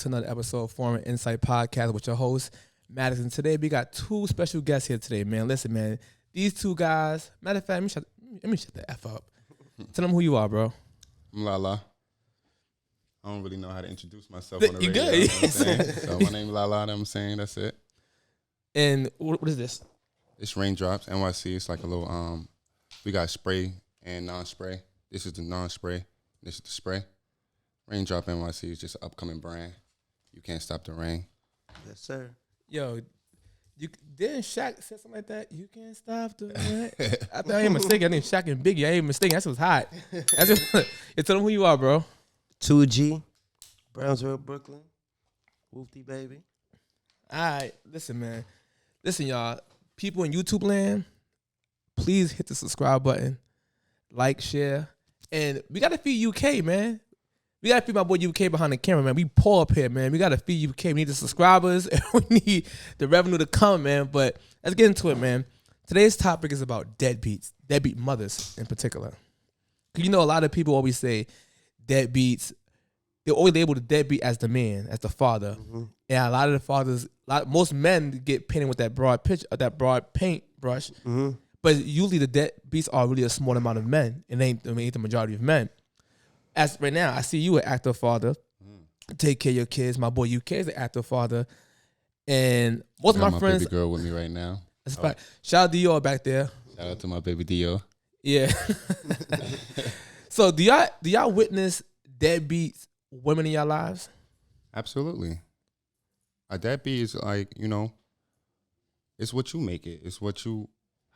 to another episode of Foreign Insight Podcast with your host, Madison. Today, we got two special guests here today, man. Listen, man, these two guys, matter of fact, let me shut the F up. Tell them who you are, bro. I'm Lala. I don't really know how to introduce myself on the You radio. good? You know what I'm saying? So my name is Lala, you know what I'm saying? That's it. And what is this? It's Raindrops, NYC. It's like a little, we got spray and non-spray. This is the non-spray. This is the spray. Raindrop NYC is just an upcoming brand. You can't stop the rain. Yes, sir. Yo, didn't Shaq say something like that? You can't stop the rain. I thought I ain't mistaken. I think Shaq and Biggie. I ain't mistaken. That shit was hot. You tell them who you are, bro. 2G, Brownsville, Brooklyn. Woofty, baby. All right, listen, man. Listen, y'all. People in YouTube land, please hit the subscribe button, like, share, and we gotta feed UK, man. We gotta feed my boy UK behind the camera, man. We poor up here, man. We gotta feed UK. We need the subscribers, and we need the revenue to come, man. But let's get into it, man. Today's topic is about deadbeats, deadbeat mothers in particular. Cause you know, a lot of people always say deadbeats. They're always labeled the deadbeat as the man, as the father. Mm-hmm. And a lot of the fathers, most men get painted with that broad paint brush. Mm-hmm. But usually the deadbeats are really a small amount of men. It ain't the majority of men. As right now, I see you an active father. Take care of your kids. My boy UK is an active father. And most of my friends. Baby girl with me right now. That's a fact. Shout out to Dior back there. Shout out to my baby Dior. Yeah. So do y'all witness deadbeats women in your lives? Absolutely. A deadbeat is like, you know, it's what you make it. It's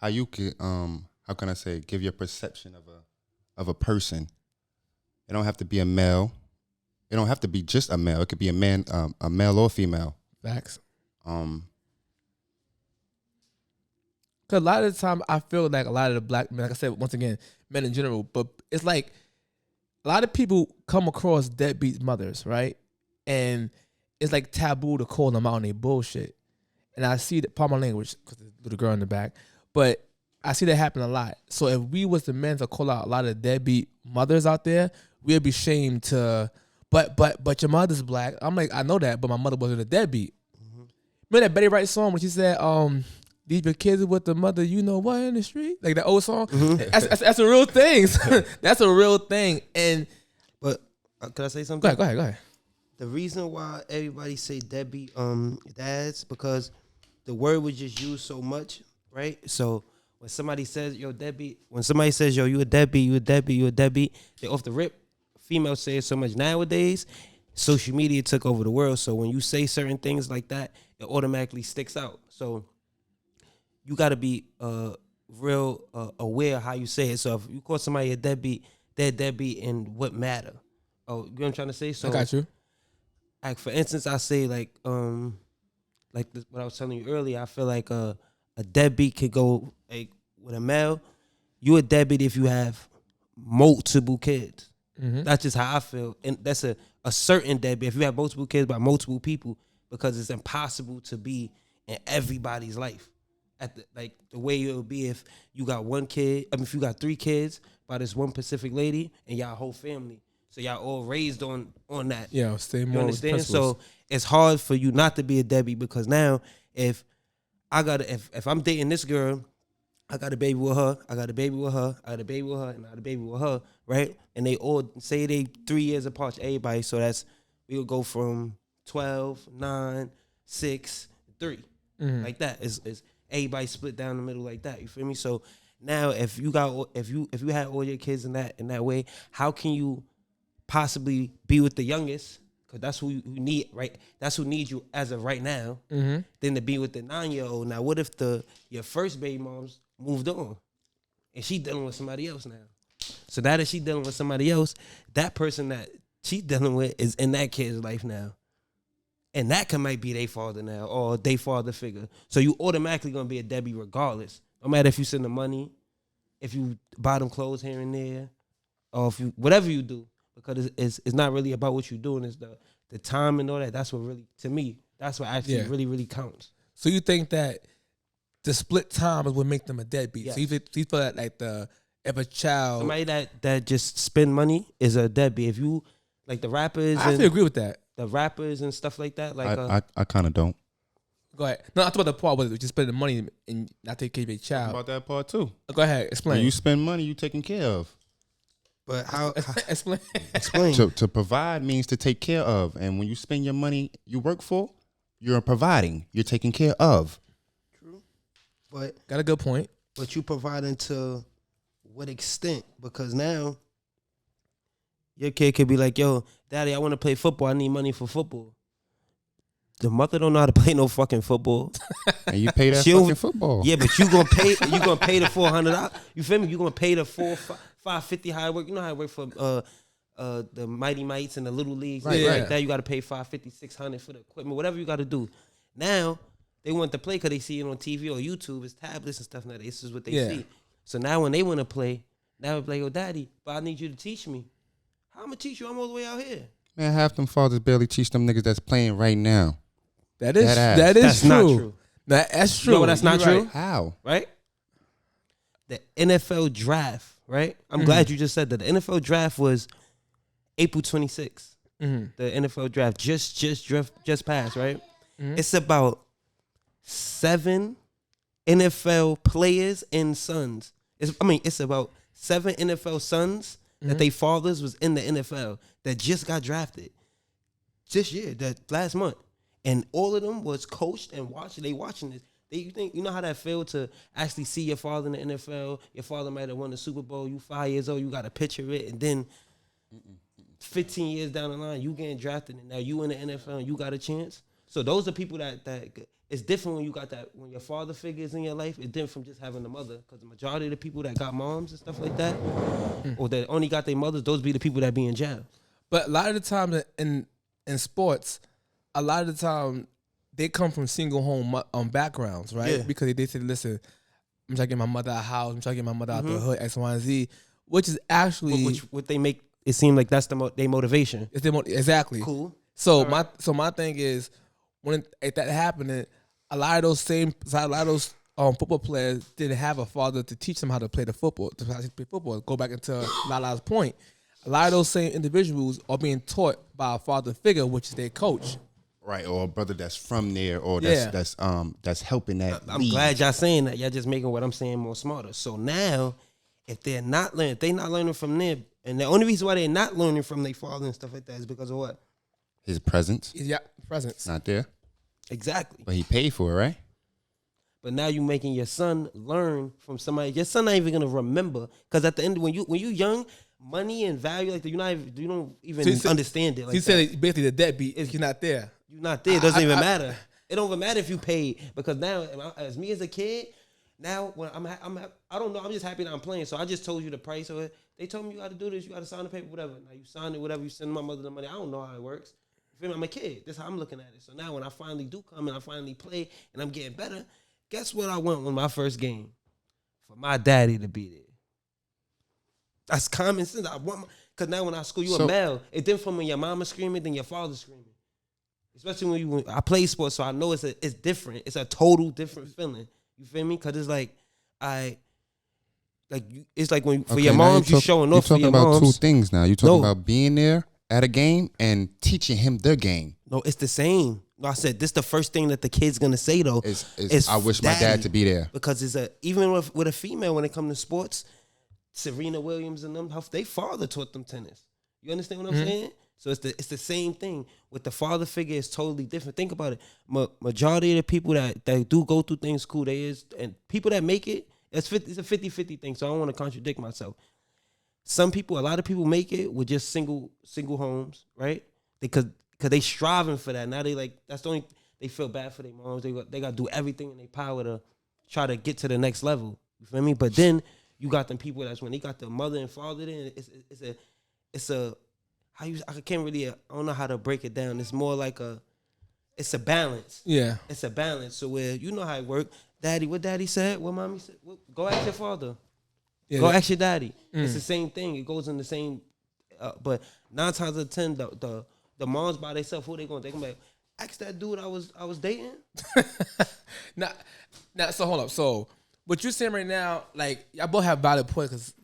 how you can, how can I say, give your perception of a person. It don't have to be a male. It don't have to be just a male. It could be a man, a male or female. Facts. Cause a lot of the time I feel like a lot of the black men, like I said, once again, men in general, but it's like a lot of people come across deadbeat mothers, right? And it's like taboo to call them out on their bullshit. And I see that, pardon my language, because there's a little girl in the back, but I see that happen a lot. So if we was the men to call out a lot of deadbeat mothers out there, we'd be shamed to, but your mother's black. I'm like, I know that, but my mother wasn't a deadbeat. Mm-hmm. Remember that Betty Wright song when she said, these big kids with the mother, you know what, in the street? Like that old song? Mm-hmm. That's a real thing. That's a real thing. But can I say something? Go ahead. The reason why everybody say deadbeat dads, because the word was just used so much, right? So when somebody says, yo, deadbeat, when somebody says, yo, you a deadbeat, they off the rip. Females say it so much nowadays. Social media took over the world. So when you say certain things like that, it automatically sticks out. So you got to be real aware of how you say it. So if you call somebody a deadbeat, they're deadbeat in what matter. Oh, you know what I'm trying to say? So I got you. Like, for instance, I say what I was telling you earlier, I feel like a deadbeat could go like with a male. You a deadbeat if you have multiple kids. Mm-hmm. That's just how I feel. And that's a certain deadbeat. If you have multiple kids by multiple people, because it's impossible to be in everybody's life. The way it would be if you got one kid, if you got 3 kids by this one specific lady and y'all whole family. So y'all all raised on that. Yeah, stay more. You understand? So it's hard for you not to be a deadbeat, because now if I'm dating this girl, I got a baby with her, I got a baby with her, I got a baby with her, and I got a baby with her, right? And they all say they 3 years apart, everybody. So we would go from 12, 9, 6, 3. Mm-hmm. Like that. It's everybody split down the middle like that. You feel me? So now if you had all your kids in that way, how can you possibly be with the youngest? Because that's who you need, right? That's who needs you as of right now. Mm-hmm. Then to be with the 9-year-old. Now, what if your first baby mom's moved on and she dealing with somebody else now? So now that she dealing with somebody else, that person that she dealing with is in that kid's life now. And that might be their father now, or their father figure. So you automatically gonna be a deadbeat regardless. No matter if you send them money, if you buy them clothes here and there, or if you whatever you do, because it's not really about what you're doing. It's the time and all that. That's what really, to me, that's what actually really, really counts. So you think that the split time is what make them a deadbeat? Yes. So you feel that like if a child, somebody that just spend money is a deadbeat. If you Like the rappers. I have to agree with that. The rappers and stuff like that. Like I kind of don't. Go ahead. No, I talk about the part where you just spend the money and not take care of your child. About that part too. Go ahead, explain. When you spend money, you taken care of. But how explain? explain? To provide means to take care of, and when you spend your money you work for, you're providing. You're taking care of. True. But Got a good point. But you providing to what extent? Because now your kid could be like, "Yo, Daddy, I want to play football. I need money for football." The mother don't know how to play no fucking football. And you pay that She'll- fucking football. Yeah, but you gonna pay. You gonna pay the $400. You feel me? You gonna pay the $550 how it work. You know how it work for the Mighty Mites and the little leagues, Right, right? yeah. Like that. You got to pay $550, $600 for the equipment, whatever you got to do. Now they want to play because they see it on TV or YouTube. It's tablets and stuff. Now this is what they see. So now when they want to play, now it's like, "Oh, Daddy, but I need you to teach me." How I'm gonna teach you? I'm all the way out here. Man, half them fathers barely teach them niggas that's playing right now. That is That's true. not true. That's true. You know what that's not You're true? right. How? Right? The NFL draft, right? I'm glad you just said that. The NFL draft was April 26th. Mm-hmm. The NFL draft just passed, right? It's about 7 NFL players and sons. It's about 7 NFL sons that they fathers was in the NFL that just got drafted this year, that last month. And all of them was coached and watched. They watching this. You know how that feel to actually see your father in the NFL? Your father might have won the Super Bowl. You 5 years old. You got to picture it. And then 15 years down the line, you getting drafted. And now you in the NFL and you got a chance. So those are people that it's different when you got that. When your father figures in your life, it's different from just having a mother. Because the majority of the people that got moms and stuff like that, or that only got their mothers, those be the people that be in jail. But a lot of the time in sports, a lot of the time they come from single home backgrounds, right? Yeah. Because they say, "Listen, I'm trying to get my mother a house. I'm trying to get my mother out the hood, X, Y, and Z," which is actually What they make it seem like that's their motivation. it's exactly Cool. So my thing is if that happened, a lot of those football players didn't have a father to teach them how to play the football. To play football. Go back into Lala's point. A lot of those same individuals are being taught by a father figure, which is their coach. Right, or a brother that's from there, or that's helping that. I'm lead. glad y'all saying that. Y'all just making what I'm saying more smarter. So now, if they're not learning from them, and the only reason why they're not learning from their father and stuff like that is because of what? His presence. Yeah, presence. Not there, Exactly. but he paid for it, right? But now you making your son learn from somebody. Your son not even gonna remember, because at the end, when you young, money and value, like you don't even understand it. Like He said basically the deadbeat if you're not there. you're not there. It doesn't even matter. It don't even matter if you paid, because now, as me as a kid, now when I don't know. I'm just happy that I'm playing. So I just told you the price of it. They told me you got to do this. You got to sign the paper, whatever. Now you sign it, whatever. You send my mother the money. I don't know how it works. You feel me? I'm a kid. That's how I'm looking at it. So now when I finally do come and I finally play and I'm getting better, guess what I want with my first game? For my daddy to be there. That's common sense. I want because now when I school you a male, it's different from when your mama screaming than your father screaming. Especially when I play sports, so I know it's different. It's a total different feeling. You feel me? Because it's like it's like when for your moms you showing off for your moms. You're talking about two things now. You're talking about being there at a game and teaching him the game. No, it's the same. No, I said this the first thing that the kid's gonna say though. Is I wish my dad to be there. Because even with a female when it comes to sports, Serena Williams and them, they father taught them tennis. You understand what I'm saying? So it's the same thing. With the father figure, it's totally different. Think about it. Majority of the people that do go through things cool, and people that make it, it's a 50-50 thing. So I don't want to contradict myself. A lot of people make it with just single homes, right? Because they striving for that. Now that's the only, they feel bad for their moms. They got to do everything in their power to try to get to the next level. You feel me? But then you got them people that's when they got the mother and father there. I can't really, I don't know how to break it down. It's more like it's a balance. Yeah. It's a balance. So where you know how it works. Daddy, what daddy said, what mommy said, go ask your father. Yeah, go ask your daddy. It's the same thing. It goes in the same, but 9 times out of 10, the moms by themselves, who they going to be like, ask that dude I was dating. Now, so hold up. So what you're saying right now, like y'all both have valid points, because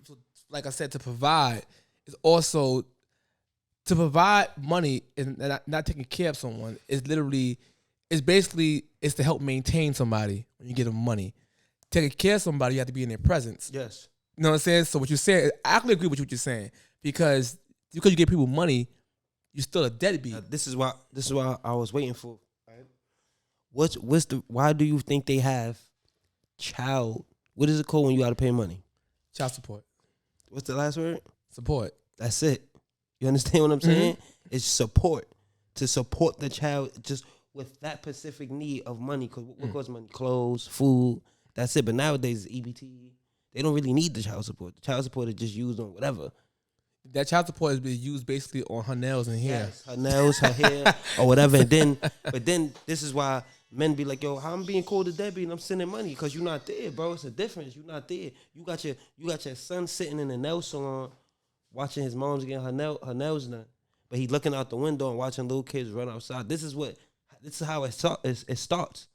like I said, to provide is also to provide money and not taking care of someone is literally, it's to help maintain somebody when you give them money. Taking care of somebody, you have to be in their presence. Yes. You know what I'm saying? So what you're saying, I actually agree with what you're saying because you give people money, you're still a deadbeat. This is why I was waiting for. Right? Why do you think they have child? What is it called when you got to pay money? Child support. What's the last word? Support. That's it. You understand what I'm saying? It's support. To support the child just with that specific need of money. Because what costs money? Clothes, food. That's it. But nowadays, EBT, they don't really need the child support. The child support is just used on whatever. That child support is being used basically on her nails and hair. Yes, her nails, her hair, or whatever. And then this is why men be like, yo, how I'm being called a deadbeat and I'm sending money because you're not there, bro. It's a difference. You're not there. You got your son sitting in the nail salon watching his mom's getting her nails done. But he looking out the window and watching little kids run outside. This is how it starts.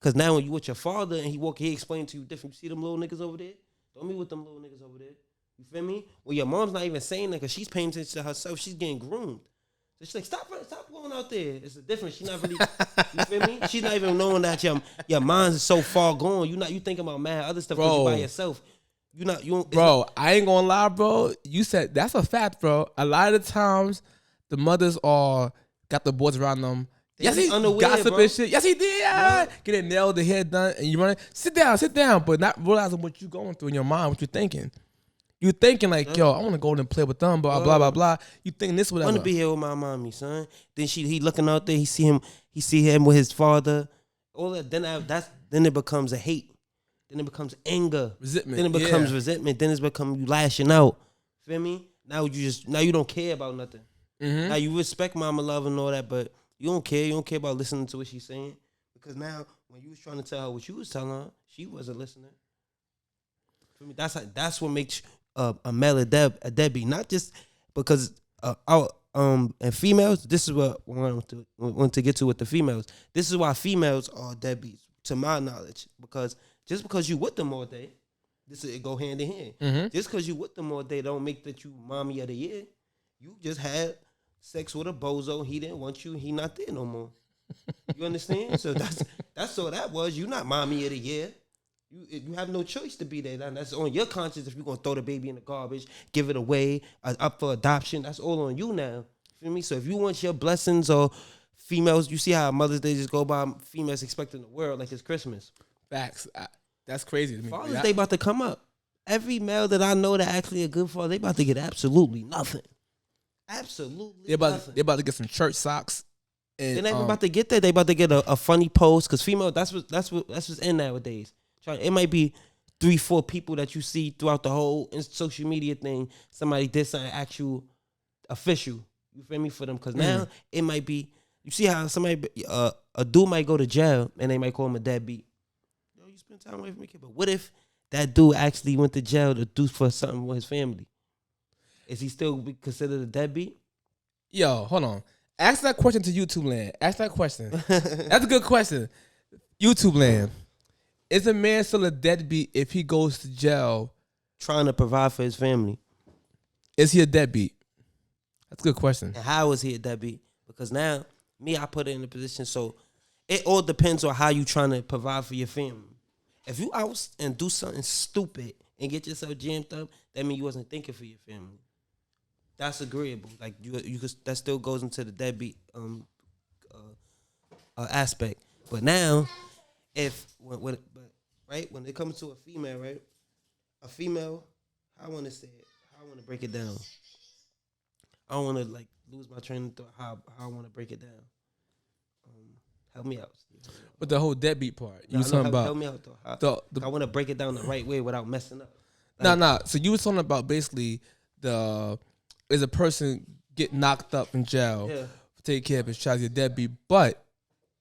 Because now when you with your father and he explained to you different. You see them little niggas over there? Don't be with them little niggas over there. You feel me? Well, your mom's not even saying that because she's paying attention to herself. She's getting groomed. So she's like, stop going out there. It's a difference. She's not really, you feel me? She's not even knowing that your mind is so far gone. You thinking about mad other stuff because you by yourself. I ain't gonna lie, bro. You said that's a fact, bro. A lot of the times, the mothers got the boys around them. Yes, he gossip and shit. Yes, he did. Yeah. Get it nailed, the hair done, and you running. Sit down, but not realizing what you going through in your mind, what you're thinking. You thinking like, yo, I want to go and play with them, blah blah blah. You thinking this, whatever. I want to be here with my mommy, son. Then he looking out there. He see him with his father. All that. Then it becomes a hate. Then it becomes anger. Resentment. Then it becomes resentment. Then it's become you lashing out. Feel me? Now you don't care about nothing. Mm-hmm. Now you respect mama love and all that, but you don't care. You don't care about listening to what she's saying. Because now when you was trying to tell her what you was telling her, she wasn't listening. Feel me? That's what makes a male a deadbeat. Not just because and females, this is what I want to get to with the females. This is why females are deadbeats, to my knowledge. Because just because you with them all day, it go hand in hand. Mm-hmm. Just because you with them all day don't make that you mommy of the year. You just had sex with a bozo. He didn't want you. He not there no more. You understand? So that's all that was. You not mommy of the year. You have no choice to be there. That's on your conscience if you're going to throw the baby in the garbage, give it away, up for adoption. That's all on you now. Feel me? So if you want your blessings or females, you see how Mother's Day just go by, females expecting the world like it's Christmas. Facts. That's crazy to me. Father's Day about to come up. Every male that I know that actually a good father, they about to get absolutely nothing. Absolutely nothing. They're about to get some church socks. And, they're not even about to get that. They about to get a funny post because female. That's what's in nowadays. It might be 3-4 people that you see throughout the whole social media thing. Somebody did something actual official. You feel me for them? Because now it might be. You see how somebody a dude might go to jail and they might call him a deadbeat. Yo, you spend time away from your kid. But what if that dude actually went to jail to do for something with his family? Is he still considered a deadbeat? Yo, hold on. Ask that question to YouTube land. Ask that question. That's a good question. YouTube land. Is a man still a deadbeat if he goes to jail trying to provide for his family? Is he a deadbeat? That's a good question. And how is he a deadbeat? Because now, I put it in a position, so it all depends on how you trying to provide for your family. If you out and do something stupid and get yourself jammed up, that means you wasn't thinking for your family. That's agreeable. Like you could, that still goes into the deadbeat aspect. But now, when it comes to a female, right? A female, I want to say it. I want to break it down. I don't want to lose my train of thought. How I want to break it down. Help me out. But the whole deadbeat part, you were talking about. Help me out though. I want to break it down the right way without messing up. Nah. So you were talking about basically is a person get knocked up in jail, for taking care of his child, you're deadbeat, but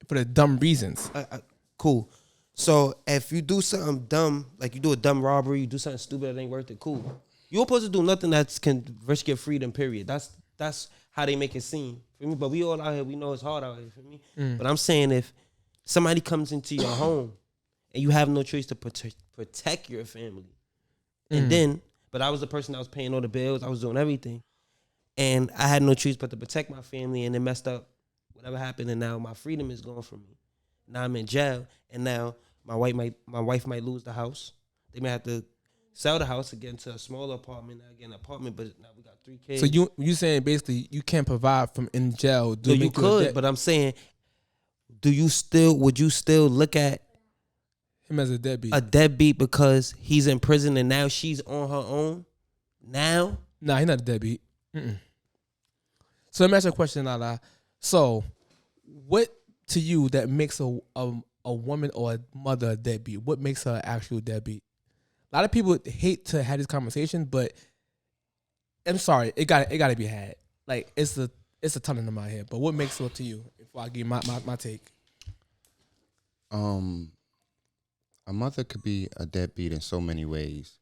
for the dumb reasons. Cool. So if you do something dumb, like you do a dumb robbery, you do something stupid that ain't worth it, cool. You're supposed to do nothing that can risk your freedom, period. That's how they make it seem. For me, but we all out here, we know it's hard out here, for me. But I'm saying if somebody comes into your home and you have no choice to protect your family, and then, but I was the person that was paying all the bills, I was doing everything. and I had no choice but to protect my family, and it messed up whatever happened, and now my freedom is gone from me. Now I'm in jail, and now my wife might lose the house. They may have to sell the house again to a smaller apartment, again an apartment, but now we got 3 kids. So you saying basically you can't provide from in jail? No, you could, but I'm saying, would you still look at him as a deadbeat? A deadbeat because he's in prison and now she's on her own? Now? Nah, he's not a deadbeat. Mm-mm. So let me ask you a question, Lala. So, what to you that makes a woman or a mother a deadbeat? What makes her an actual deadbeat? A lot of people hate to have this conversation, but I'm sorry, it got to be had. Like it's a ton in my head. But what makes her to you? Before I give my take. A mother could be a deadbeat in so many ways,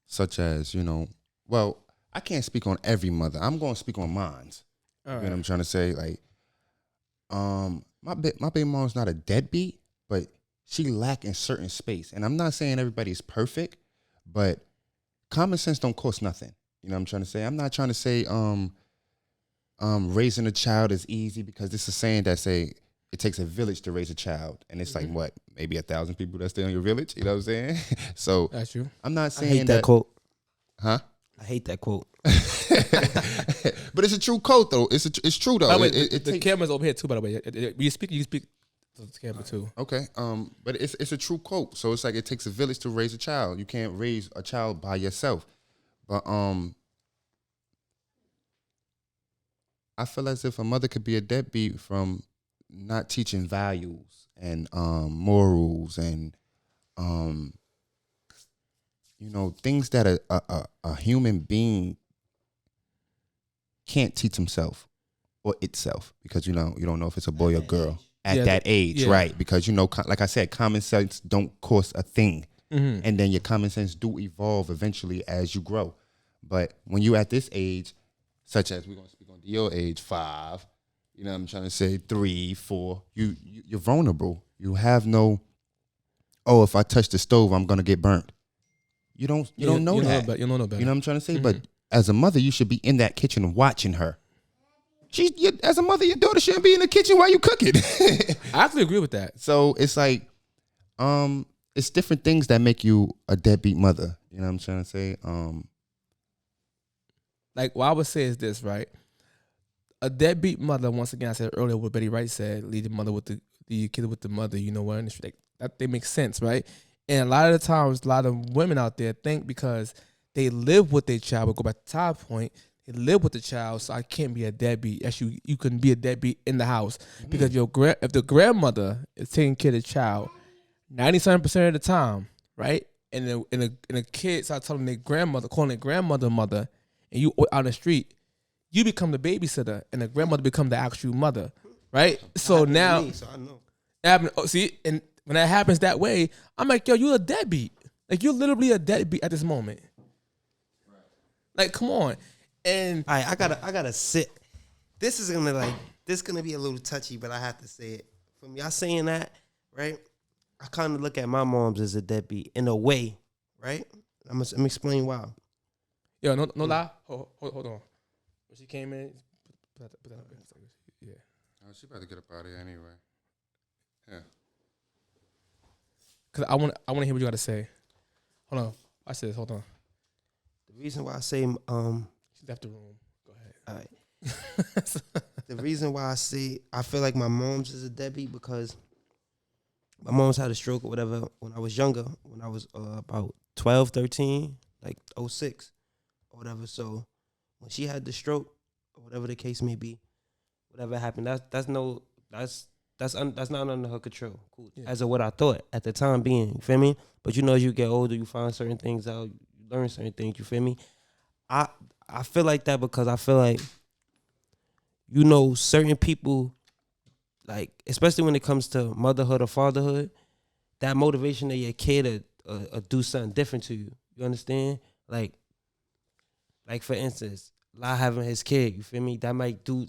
such as, well, I can't speak on every mother. I'm going to speak on mine's. All right. You know what I'm trying to say? Like, my baby mom's not a deadbeat, but she lack in certain space. And I'm not saying everybody's perfect, but common sense don't cost nothing. You know what I'm trying to say? I'm not trying to say raising a child is easy, because this is saying that say it takes a village to raise a child. And it's like, what, maybe 1,000 people that stay on your village? You know what I'm saying? So that's true. I'm not saying I hate that quote. Huh? I hate that quote. But it's a true quote, though. It's true, though. By the way, the camera's over here too. By the way, you speak to the camera too. Okay. But it's a true quote. So it's like it takes a village to raise a child. You can't raise a child by yourself. But I feel as if a mother could be a deadbeat from not teaching values and morals and things that a human being can't teach himself or itself, because you don't know if it's a boy or girl at that age, right? Because like I said, common sense don't cost a thing, and then your common sense do evolve eventually as you grow. But when you at this age, such as we're gonna speak on your age, 5, you know what I'm trying to say, 3, 4, you're vulnerable. You have no, if I touch the stove, I'm gonna get burnt. You don't know that. You don't know better. You know what I'm trying to say? But as a mother, you should be in that kitchen watching her. As a mother, your daughter shouldn't be in the kitchen while you cooking. I actually agree with that. So it's like, it's different things that make you a deadbeat mother. You know what I'm trying to say? Like what I would say is this, right? A deadbeat mother, once again, I said earlier what Betty Wright said, lead the mother with the kid with the mother, you know what? And it's like, that they make sense, right? And a lot of the times, a lot of women out there think because they live with their child, but go back to Todd's point, they live with the child, so I can't be a deadbeat. Yes, you can be a deadbeat in the house. Because if the grandmother is taking care of the child 97% of the time, right? And the kids start telling their grandmother, calling their grandmother mother, and you out the street, you become the babysitter, and the grandmother become the actual mother, right? So now, so I know. And when that happens that way, I'm like, yo, you a deadbeat. Like, you're literally a deadbeat at this moment. Right. Like, come on. And all right, I gotta sit. This is gonna be a little touchy, but I have to say it. From y'all saying that, right? I kind of look at my mom's as a deadbeat in a way, right? I'm gonna explain why. Yo, no lie. Hold on. When she came in, put that up. Yeah. Oh, she about to get up out of here anyway. Yeah. Cause I want to hear what you got to say. Hold on. I said this. Hold on. The reason why I say She left the room. Go ahead. all right. The reason why I feel like my mom's is a deadbeat because my mom's had a stroke or whatever when I was younger, when I was about 12, 13, like 06 or whatever. So when she had the stroke or whatever the case may be, whatever happened, that's not under her control. Cool. Yeah. As of what I thought at the time being, you feel me? But as you get older, you find certain things out, you learn certain things, you feel me? I feel like that because I feel like, certain people, like, especially when it comes to motherhood or fatherhood, that motivation of your kid to do something different to you. You understand? Like for instance, La having his kid, you feel me? That might do,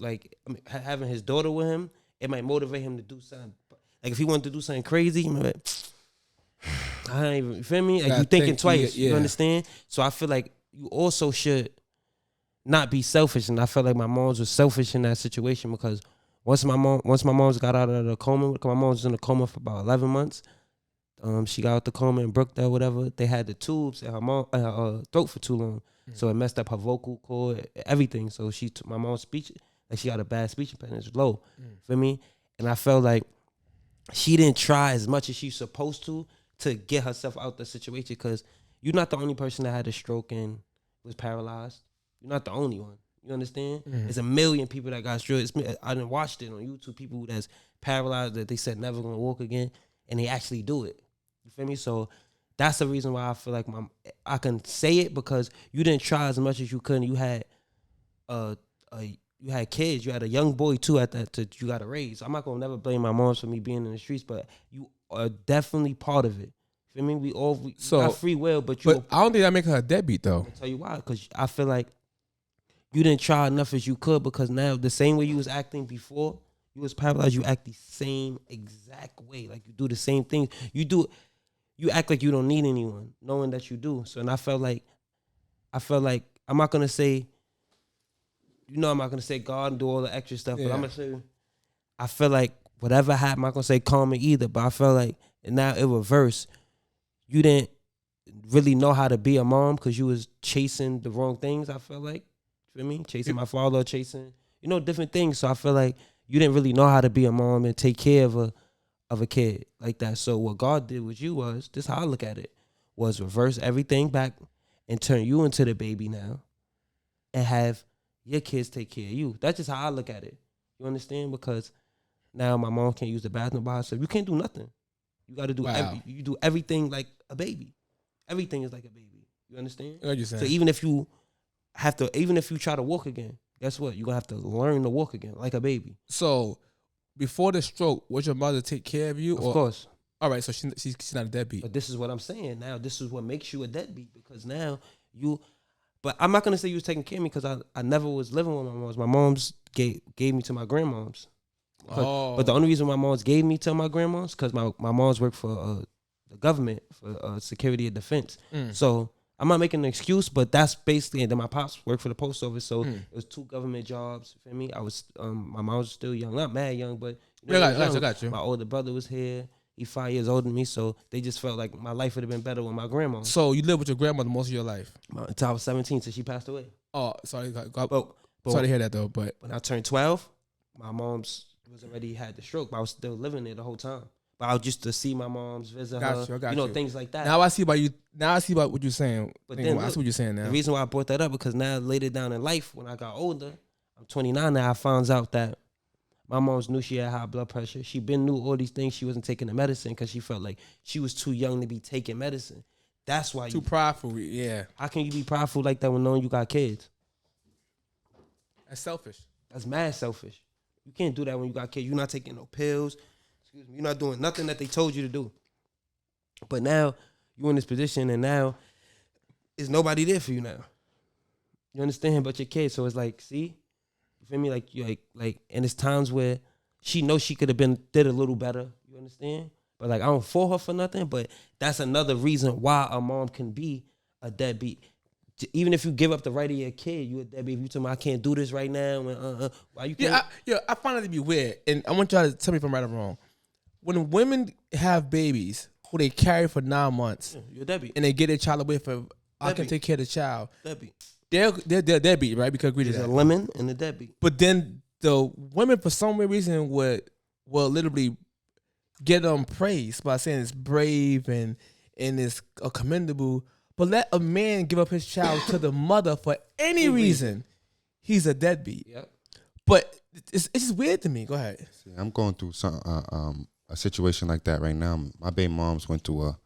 having his daughter with him, it might motivate him to do something. Like, if he wanted to do something crazy, he might be like, I don't even, you feel me? Like, you thinking twice, you understand? So I feel like you also should not be selfish, and I felt like my moms was selfish in that situation because once my moms got out of the coma, my mom was in a coma for about 11 months. She got out the coma in Brookdale, whatever. They had the tubes in her throat for too long, so it messed up her vocal cord, everything. So she took my mom's speech, like she got a bad speech impediment, it's low. Feel me? And I felt like she didn't try as much as she's supposed to get herself out the situation because you're not the only person that had a stroke and was paralyzed. You're not the only one. You understand? There's a million people that got stroke. I done watched it on YouTube. People that's paralyzed that they said never gonna walk again, and they actually do it. You feel me? So that's the reason why I feel like I can say it because you didn't try as much as you could. And you had you had kids. You had a young boy too at that you got to raise. I'm not gonna never blame my moms for me being in the streets, but you are definitely part of it. Feel me? We got free will, but I don't think that make her a deadbeat though. I'll tell you why, because I feel like you didn't try enough as you could because now the same way you was acting before you was paralyzed, you act the same exact way. Like you do the same things. You act like you don't need anyone, knowing that you do. So and I felt like I'm not gonna say, I'm not gonna say God and do all the extra stuff, but I'm gonna say I feel like whatever happened, I'm not gonna say karma either, but I felt like now it reversed. You didn't really know how to be a mom because you was chasing the wrong things, I feel like. You feel me? Chasing my father, chasing, different things. So I feel like you didn't really know how to be a mom and take care of a kid like that. So what God did with you was, this is how I look at it, was reverse everything back and turn you into the baby now and have your kids take care of you. That's just how I look at it. You understand? Because now my mom can't use the bathroom by herself. You can't do nothing. You got to do you do everything like a baby. Everything is like a baby. You understand? What you saying? So even if you try to walk again, guess what? You're going to have to learn to walk again like a baby. So before the stroke, was your mother take care of you? Of course. All right, so she's not a deadbeat. But this is what I'm saying. Now, this is what makes you a deadbeat because now but I'm not going to say you was taking care of me because I never was living with my moms. My moms gave me to my grandmoms. But the only reason my moms gave me to my grandmas because my moms work for the government for security and defense. So I'm not making an excuse, but that's basically. And then my pops worked for the post office, so it was 2 government jobs. You feel me? I was my mom was still young, not mad young, but I got you. My older brother was here. He's 5 years older than me, so they just felt like my life would have been better with my grandma. So you lived with your grandmother most of your life? Until I was 17, till she passed away. Oh, sorry. But Sorry to hear that though. But when I turned 12, my mom's was already had the stroke, but I was still living there the whole time. But I was just to see my mom's, visit her, things like that. Now I see about you. Now I see about what you're saying. But then I see what you're saying now. The reason why I brought that up because now later down in life, when I got older, I'm 29 now. I found out that my mom's knew she had high blood pressure. She been knew all these things. She wasn't taking the medicine because she felt like she was too young to be taking medicine. That's why too prideful. Yeah. How can you be prideful like that when knowing you got kids? That's selfish. That's mad selfish. You can't do that when you got kids. You're not taking no pills. You're not doing nothing that they told you to do. But now you're in this position, and now there's nobody there for you now. You understand? But your kids. So it's like, see, you feel me? Like you like, and it's times where she knows she could have did a little better. You understand? But like, I don't fault her for nothing. But that's another reason why a mom can be a deadbeat. Even if you give up the right of your kid, you a deadbeat. If you tell me I can't do this right now, why you can't? I find it to be weird, and I want y'all to tell me if I'm right or wrong. When women have babies who they carry for 9 months, you're a deadbeat, and they get their child away for I can take care of the child. Deadbeat. They're deadbeat, right? Because we did a lemon and a deadbeat. But then the women, for some reason, will literally get them praised by saying it's brave and it's commendable. But let a man give up his child to the mother for any reason, he's a deadbeat. Yep. But it's just weird to me. Go ahead. See, I'm going through a situation like that right now. My baby mom's went through a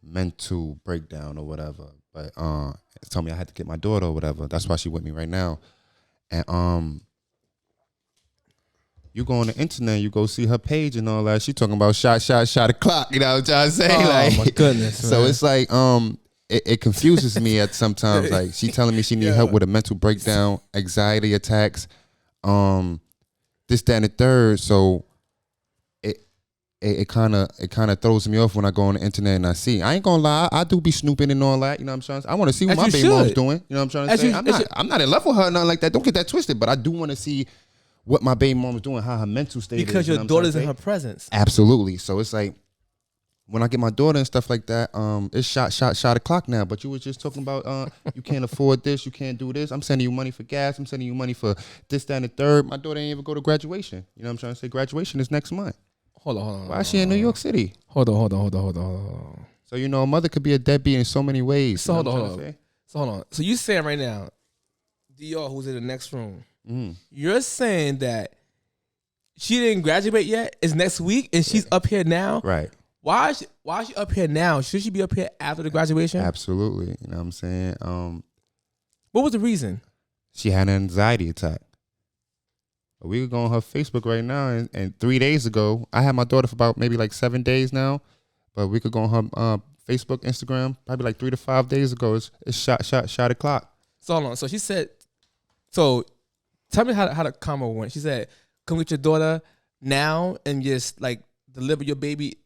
mental breakdown or whatever, but told me I had to get my daughter or whatever. That's why she with me right now. And you go on the internet, you go see her page and all that. She talking about shot o'clock. You know what I'm trying to say? Oh my goodness. So man. it's like it confuses me at sometimes. Like she telling me she need help with a mental breakdown, anxiety attacks, this, that, and the third. So it kind of throws me off when I go on the internet and I see. I ain't gonna lie, I do be snooping and all that. You know what I'm trying to say? I want to see what As my you baby mom's should. doing. You know what I'm trying to As say? you- I'm not in love with her or nothing like that. Don't get that twisted. But I do want to see what my baby mom's doing, how her mental state is. Because You your know what I'm daughter's trying in to her say? presence. Absolutely. So it's like when I get my daughter and stuff like that, it's shot o'clock now. But you was just talking about you can't afford this, you can't do this. I'm sending you money for gas. I'm sending you money for this, that, and the third. My daughter ain't even go to graduation. You know what I'm trying to say? Graduation is next month. Hold on. Why is she in New York City? Hold on. So a mother could be a deadbeat in so many ways. So You know hold what I'm on. trying to say? So hold on. So you saying right now, Dior, who's in the next room, Mhm. you're saying that she didn't graduate yet? It's next week, and she's up here now. Right. Why is she up here now? Should she be up here after the graduation? Absolutely. You know what I'm saying? What was the reason? She had an anxiety attack. We could go on her Facebook right now, and 3 days ago, I had my daughter for about maybe like 7 days now, but we could go on her Facebook, Instagram, probably like 3 to 5 days ago. It's shot o'clock. So hold on. So she said. So tell me how the combo went. She said, "Come with your daughter now and just like deliver your baby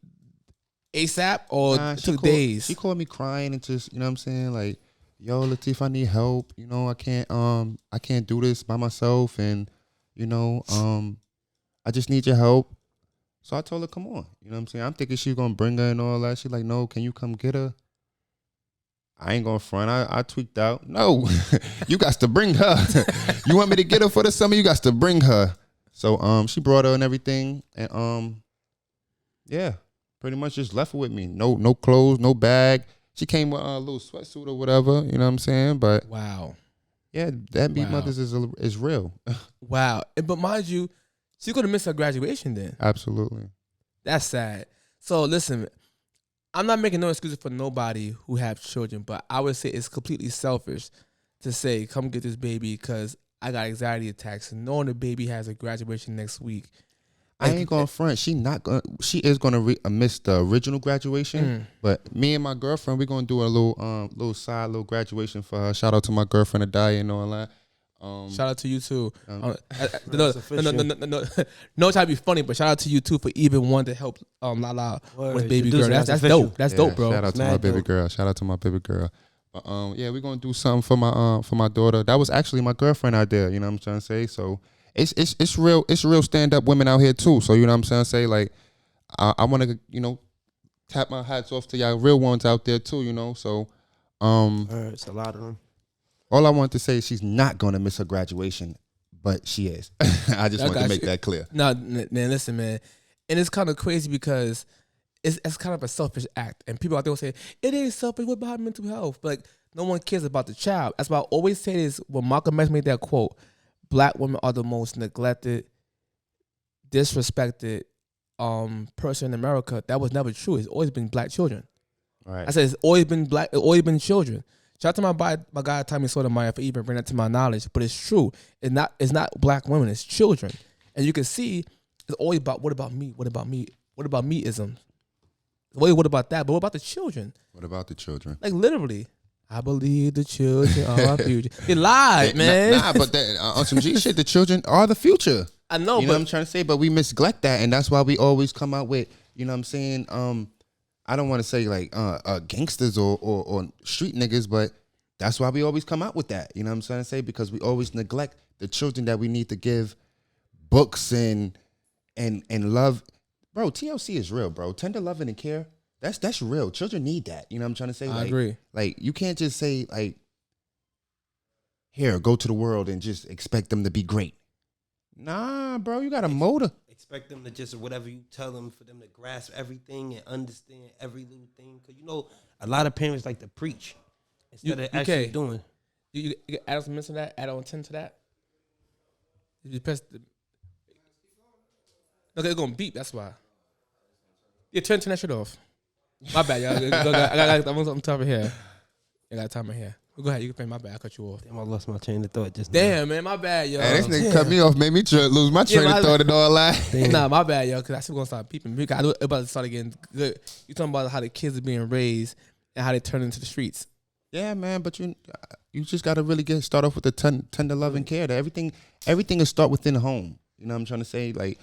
ASAP," or Nah, it took days. She called me crying and just, you know what I'm saying, like, yo, Latif, I need help. You know, I can't do this by myself, and I just need your help. So I told her, come on. You know what I'm saying? I'm thinking she's gonna bring her and all that. She's like, no, can you come get her? I ain't gonna front. I tweaked out. No, you got to bring her. You want me to get her for the summer? You got to bring her. So she brought her and everything, and yeah, pretty much just left her with me. No clothes, no bag. She came with a little sweatsuit or whatever. You know what I'm saying? But Wow. yeah, Deadbeat Wow. Mothers is real. Wow. But mind you, she's gonna miss her graduation then. Absolutely. That's sad. So listen, I'm not making no excuses for nobody who have children, but I would say it's completely selfish to say, come get this baby because I got anxiety attacks, knowing the baby has a graduation next week. I ain't going front. She is gonna miss the original graduation. But me and my girlfriend, we're gonna do a little side graduation for her. Shout out to my girlfriend Adaya and all that. Shout out to you too. No, try to be funny, but shout out to you too for even wanting to help Lala with baby girl. That's dope. That's dope, bro. Shout out to my baby girl. Shout out to my baby girl. But yeah, we're gonna do something for my daughter. That was actually my girlfriend out there. You know what I'm trying to say? So it's real stand up women out here too. So you know what I'm trying to say? Like I want to tap my hats off to y'all real ones out there too. You know, so It's a lot of them. all I want to say is she's not gonna miss her graduation, but she is. I just want to make that clear. No, man, listen, man, and it's kind of crazy because it's kind of a selfish act, and people out there will say it ain't selfish. What about mental health? But like, no one cares about the child. That's why I always say this when Malcolm X made that quote: "Black women are the most neglected, disrespected person in America." That was never true. It's always been black children. Right. I said it's always been black. It's always been children. Shout out to my guy Tommy Sotomayor for even bringing that to my knowledge. But it's true. It's not black women. It's children. And you can see it's always about what about me? What about me? What about me-ism? What about that? But what about the children? What about the children? Like literally, I believe the children are our future. They lied, man. Nah, but that, on some G shit, the children are the future. I know, You know but what I'm trying to say? But we neglect that, and that's why we always come out with, you know what I'm saying? I don't want to say like gangsters or street niggas, but that's why we always come out with that. You know what I'm trying to say? Because we always neglect the children that we need to give books and love. Bro, TLC is real, bro. Tender loving and care. That's real. Children need that. You know what I'm trying to say? I agree. Like you can't just say like, here, go to the world and just expect them to be great. Nah, bro, you got a motor. Expect them to just whatever you tell them for them to grasp everything and understand every little thing. Because a lot of parents like to preach instead of actually doing. You add some to that. Add on 10 to that. You press the. Okay, it's gonna beep. That's why. Yeah, turn that shit off. My bad, y'all. I'm talking here. I got time here. Go ahead. You can play. My bad. I cut you off. Damn, I lost my train of thought just Damn, man. My bad, yo. Hey, this nigga cut me off, made me lose my train of thought and all that. Nah, my bad, yo. Because I still gonna start peeping. I was about to start again. Good. You talking about how the kids are being raised and how they turn into the streets. Yeah, man, but you just gotta really start off with the tender love and care. That everything will start within the home. You know what I'm trying to say? Like,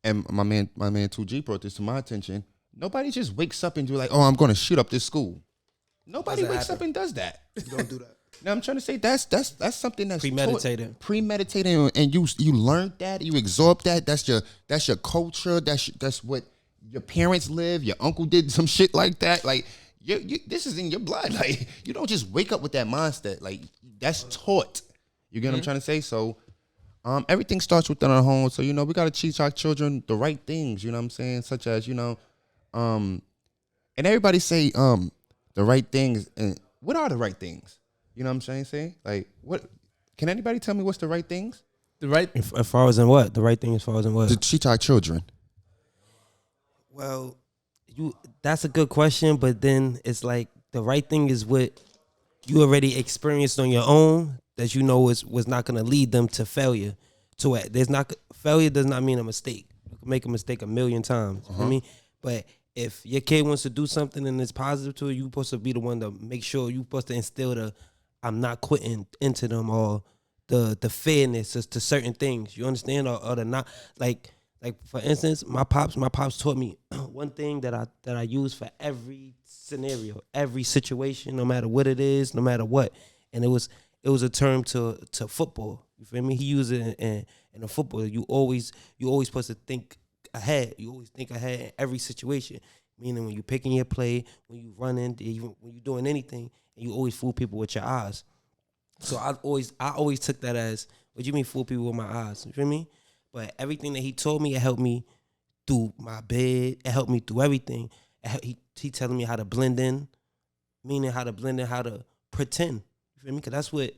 and my man 2G brought this to my attention. Nobody just wakes up and do like, oh, I'm going to shoot up this school. Nobody wakes up and does that. You don't do that. Now I'm trying to say that's something that's Premeditated, and you learned that, you absorbed that. That's your culture. That's what your parents live. Your uncle did some shit like that. Like this is in your blood. Like you don't just wake up with that mindset. Like that's taught. You get what I'm trying to say? So everything starts within our home. So we got to teach our children the right things. You know what I'm saying? Such as and everybody say the right things. And what are the right things? You know what I'm trying to say? Like, what? Can anybody tell me what's the right things? The right, as far as in what? The right thing as far as in what? To teach our children. Well, that's a good question, but then it's like the right thing is what you already experienced on your own that was not going to lead them to failure. Failure does not mean a mistake. You can make a mistake a million times. You know what I mean? But if your kid wants to do something and it's positive to it, you're supposed to be the one to make sure you're supposed to instill the I'm not quitting into them, or the fairness as to certain things. You understand? Or the not like for instance, my pops taught me one thing that I use for every scenario, every situation, no matter what it is, no matter what. And it was a term to football. You feel me? He used it in a football. You always supposed to think ahead. You always think ahead in every situation. Meaning when you picking your play, when you running, even when you doing anything, and you always fool people with your eyes. So I always took that as, what you mean fool people with my eyes? You feel me? But everything that he told me, it helped me through my bed. It helped me through everything. He telling me how to blend in, meaning how to pretend. You feel me? Because that's what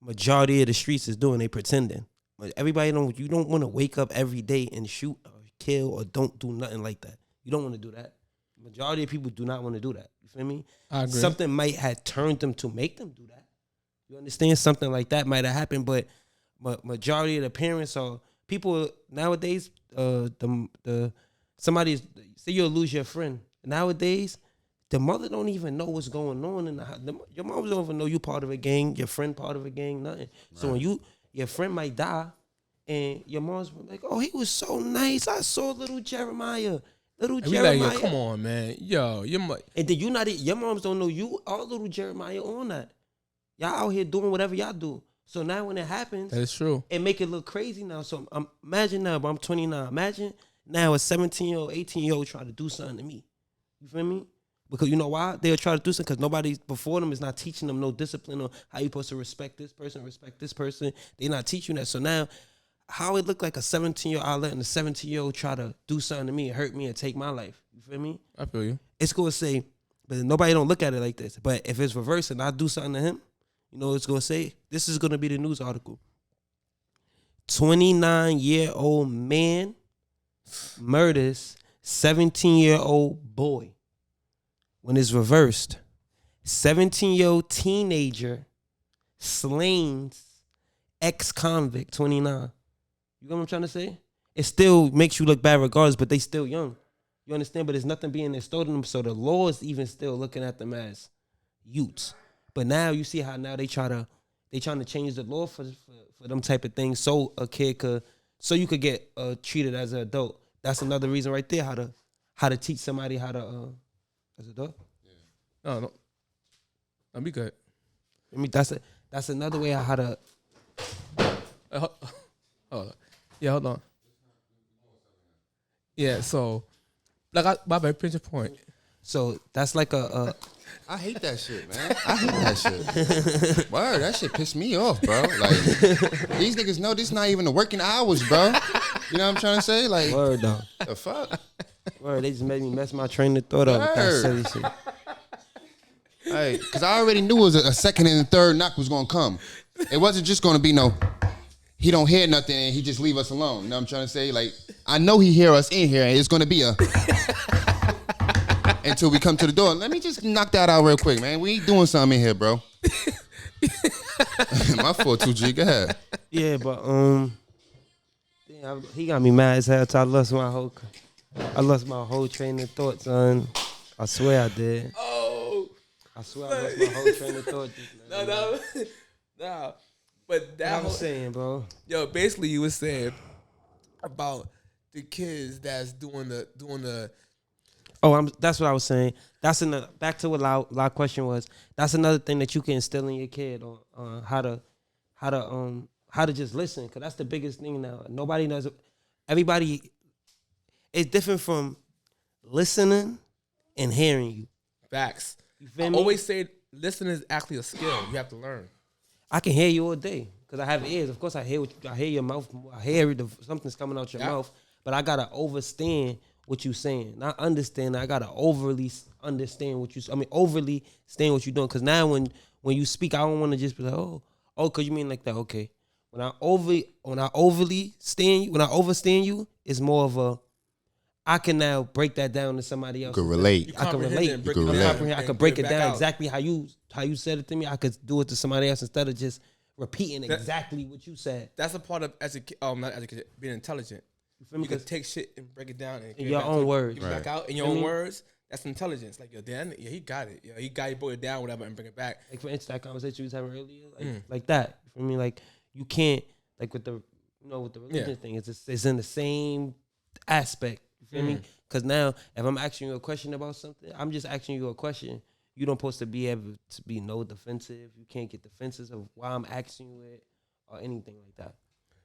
majority of the streets is doing. They pretending. But everybody you don't want to wake up every day and shoot or kill or don't do nothing like that. You don't want to do that. Majority of people do not want to do that. You feel me? I agree. Something might have turned them to make them do that. You understand? Something like that might have happened, but majority of the parents or people nowadays, somebody say you'll lose your friend. Nowadays, the mother don't even know what's going on in the house. Your mom don't even know you part of a gang, your friend part of a gang, nothing. Right. So when your friend might die, and your mom's like, "Oh, he was so nice. I saw little Jeremiah." Jeremiah. Like, yo, come on, man. Yo, and then your moms don't know you all little Jeremiah on that. Y'all out here doing whatever y'all do. So now when it happens, that is true. It make it look crazy now. So imagine now, but I'm 29. Imagine now a 17-year-old, 18-year-old trying to do something to me. You feel me? Because you know why? They'll try to do something because nobody before them is not teaching them no discipline on how you supposed to respect this person. They're not teaching that. So now, how it look like a 17-year-old letting a 17-year-old try to do something to me and hurt me and take my life. You feel me? I feel you. It's going to say, but nobody don't look at it like this. But if it's reversed and I do something to him, you know what it's going to say? This is going to be the news article. 29-year-old man murders 17-year-old boy. When it's reversed, 17-year-old teenager slains ex-convict 29. You know what I'm trying to say? It still makes you look bad regardless, but they still young. You understand? But there's nothing being installed in them, so the law is even still looking at them as youths. But now you see how now they trying to change the law for them type of things, so a kid you could get treated as an adult. That's another reason right there how to teach somebody how to as an adult. Yeah. No, that'd be good. I mean that's another way how to. Hold on. Yeah, so my pinch a point. So that's like a I hate that shit, man. I hate that shit. Word, that shit pissed me off, bro. Like, these niggas know this not even the working hours, bro. You know what I'm trying to say? Like, word, though. The fuck? Word, they just made me mess my train of thought up with that silly shit. Hey, because I already knew it was a second and a third knock was going to come. It wasn't just going to be he don't hear nothing and he just leave us alone. You know what I'm trying to say? Like, I know he hear us in here and it's going to be until we come to the door. Let me just knock that out real quick, man. We ain't doing something in here, bro. My fault, 2G. Go ahead. Yeah, but he got me mad as hell. So I lost my whole train of thought, son. I swear I did. Oh, I swear I lost my whole train of thought. No. But that I was saying, bro. Yo, basically you was saying about the kids that's doing the. Oh, that's what I was saying. That's another. Back to what our question was. That's another thing that you can instill in your kid on how to just listen, because that's the biggest thing now. Nobody knows. Everybody. It's different from listening and hearing you. Facts. You feel I me? always say listening is actually a skill. You have to learn. I can hear you all day because I have ears. Of course, I hear your mouth. I hear something's coming out your mouth, but I gotta understand what you saying. Not understand. I gotta overly understand what you. Overly understand what you're doing. Because now when you speak, I don't want to just be like, oh, because you mean like that. Okay. When I overly stand you, when I overstand you, it's more of a. I can now break that down to somebody else. You can relate. I can relate. You can relate. I can break it down exactly how you said it to me. I could do it to somebody else instead of just repeating exactly what you said. That's a part of not education, being intelligent. You feel me? You can take shit and break it down and in your own words. Get it back out in your own words. That's intelligence. Like, yo, Dan, yeah, he got it. Yeah, he broke it down, whatever, and bring it back. Like, for instance, that conversation we was having earlier, like that. You feel me? Like, you can't, like with the religion thing, it's in the same aspect. You feel me? Because now, if I'm asking you a question about something, I'm just asking you a question. You don't supposed to be able to be no defensive. You can't get defensive of why I'm asking you it or anything like that.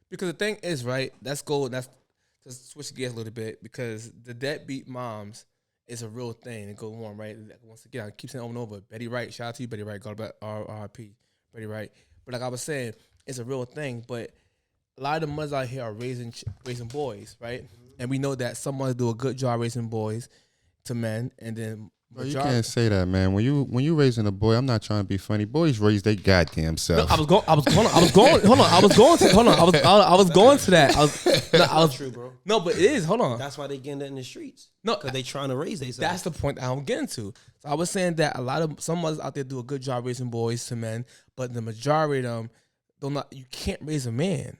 Because the thing is, right, let's just switch gears a little bit, because the deadbeat moms is a real thing that goes on, right? Once again, I keep saying over and over, Betty Wright, shout out to you, Betty Wright, God bless R.I.P. Betty Wright. But like I was saying, it's a real thing, but a lot of the mothers out here are raising boys, right? And we know that some mothers do a good job raising boys to men, and then you can't say that, man. When you raising a boy, I'm not trying to be funny. Boys raise their goddamn self. No, I was going to that. I was true, bro. No, but it is. Hold on. That's why they getting that in the streets. No, because they trying to raise themselves. That's the point that I'm getting to. So I was saying that some mothers out there do a good job raising boys to men, but the majority of them you can't raise a man.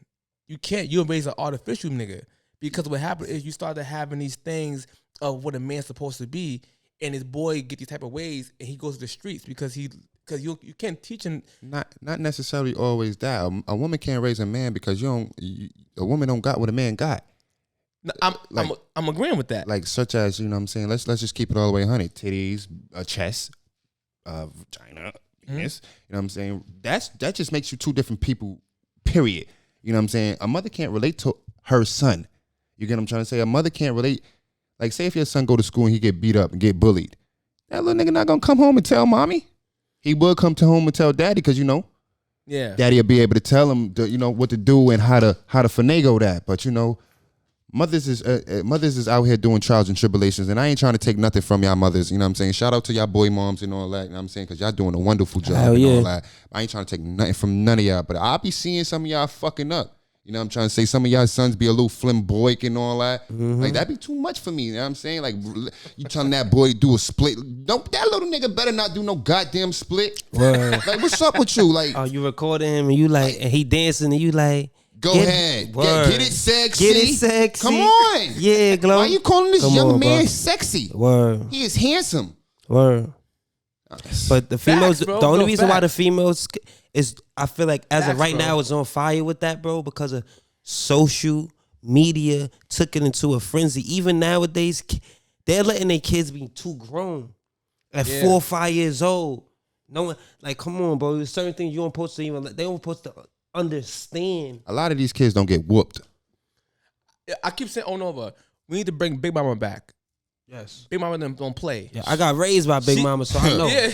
You can't. You'll raise an artificial nigga. Because what happened is you started having these things of what a man's supposed to be, and his boy get these type of ways, and he goes to the streets because you can't teach him. Not necessarily always that. A woman can't raise a man because a woman don't got what a man got. No, I'm agreeing with that. Like such as, you know what I'm saying, let's just keep it all the way 100. Titties, a chest, vagina, penis. You know what I'm saying? That just makes you two different people, period. You know what I'm saying? A mother can't relate to her son. You get what I'm trying to say? A mother can't relate. Like, say if your son go to school and he get beat up and get bullied, that little nigga not gonna come home and tell mommy. He will come to home and tell daddy, because daddy will be able to tell him what to do and how to finagle that. But mothers is out here doing trials and tribulations, and I ain't trying to take nothing from y'all mothers. You know what I'm saying? Shout out to y'all boy moms and all that. You know what I'm saying? Because y'all doing a wonderful job and all that. I ain't trying to take nothing from none of y'all, but I'll be seeing some of y'all fucking up. You know what I'm trying to say? Some of y'all sons be a little flamboyant and all that. Like, that'd be too much for me. You know what I'm saying? Like, you telling that boy to do a split. That little nigga better not do no goddamn split. Like, what's up with you? Like, oh, you recording him and you like, and he dancing and you like, go ahead. Get it sexy. Get it sexy. Come on. Yeah, Glow. Why you calling this young man sexy? Word. He is handsome. Word. But the females, Facts, bro. the only reason why the females is, I feel like as of right now, it's on fire with that, bro, because of social media took it into a frenzy. Even nowadays, they're letting their kids be too grown at 4 or 5 years old. No one, like, come on, bro. There's certain things you don't supposed to even, they don't supposed to understand. A lot of these kids don't get whooped. I keep saying over and over, we need to bring Big Mama back. Yes. Big Mama don't play. Yeah, I got raised by Big Mama, so I know. Yeah,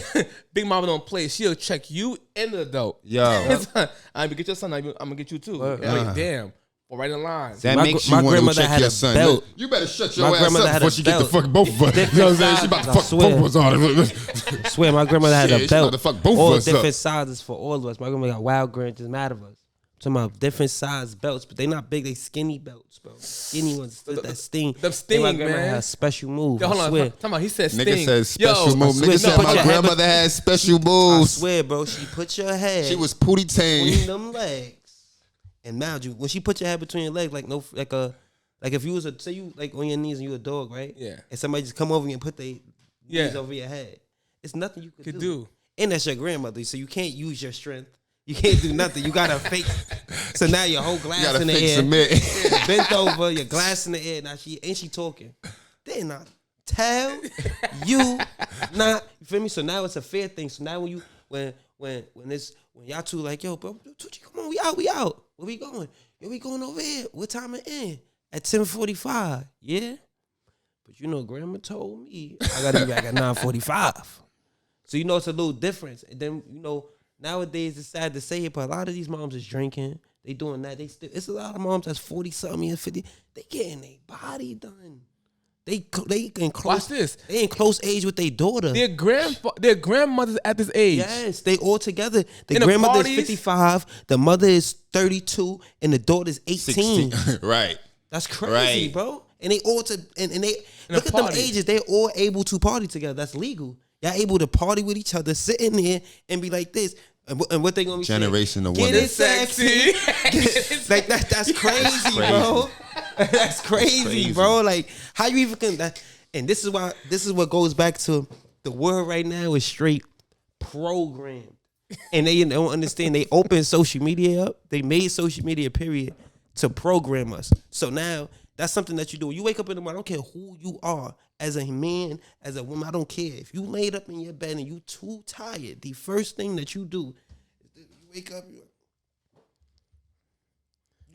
Big Mama don't play. She'll check you and the adult. Yo. I'm gonna get your son. I'm gonna get you too. Like, damn. Or right in line. That makes you want to check your son. Belt. You better shut your ass up before she get to fuck both of us. You know what I'm saying? She about to fuck both of us on. I swear, my grandmother had a belt. She about to fuck both all of us up. different sizes for all of us. My grandmother got wild grand, just mad of us. I'm talking about different size belts, but they not big. They skinny belts, bro. Skinny ones that sting. Them sting, my man. Had a special move. Yo, hold I on. swear. Talking about, he said sting. Nigga said special move. Nigga said my grandmother had special moves. I swear, bro. She put your head. She was pootie between tang. them legs. And mind you, when she put your head between your legs, like if you was say you like on your knees and you a dog, right? Yeah. And somebody just come over you and put their knees over your head. It's nothing you could do. And that's your grandmother, so you can't use your strength. You can't do nothing. You gotta fake. So now your whole glass in the air. Submit. bent over, your glass in the air. Now she talking. They not tell you not. You feel me? So now it's a fair thing. So now when y'all two like, yo, bro, Tucci, come on, we out. Where we going? Yo, we going over here. What time it in? At 10:45. Yeah. But you know, grandma told me I gotta be back at 9:45. So you know it's a little difference. And then, you know, nowadays it's sad to say it, but a lot of these moms is drinking. They doing that. It's a lot of moms that's 40-something and 50. They getting their body done. They in close. Watch this. They in close age with their daughter. Their grandmothers at this age. Yes, they all together. The In the grandmother is parties? 55. The mother is 32, and the daughter is 18. 16. Right. That's crazy, Right. bro. And they all and they look at them party. ages. They're all able to party together. That's legal. Y'all able to party with each other, sit in there and be like this. And what they gonna be Generation of saying? women. Get it sexy. Like that's crazy, bro. That's crazy, bro. Like how you even can that? And this is what goes back to the world right now is straight programmed. And they don't understand. They open social media up. They made social media period to program us. So now that's something that you do. You wake up in the morning. I don't care who you are, as a man, as a woman. I don't care if you laid up in your bed and you too tired. The first thing that you do is you wake up. You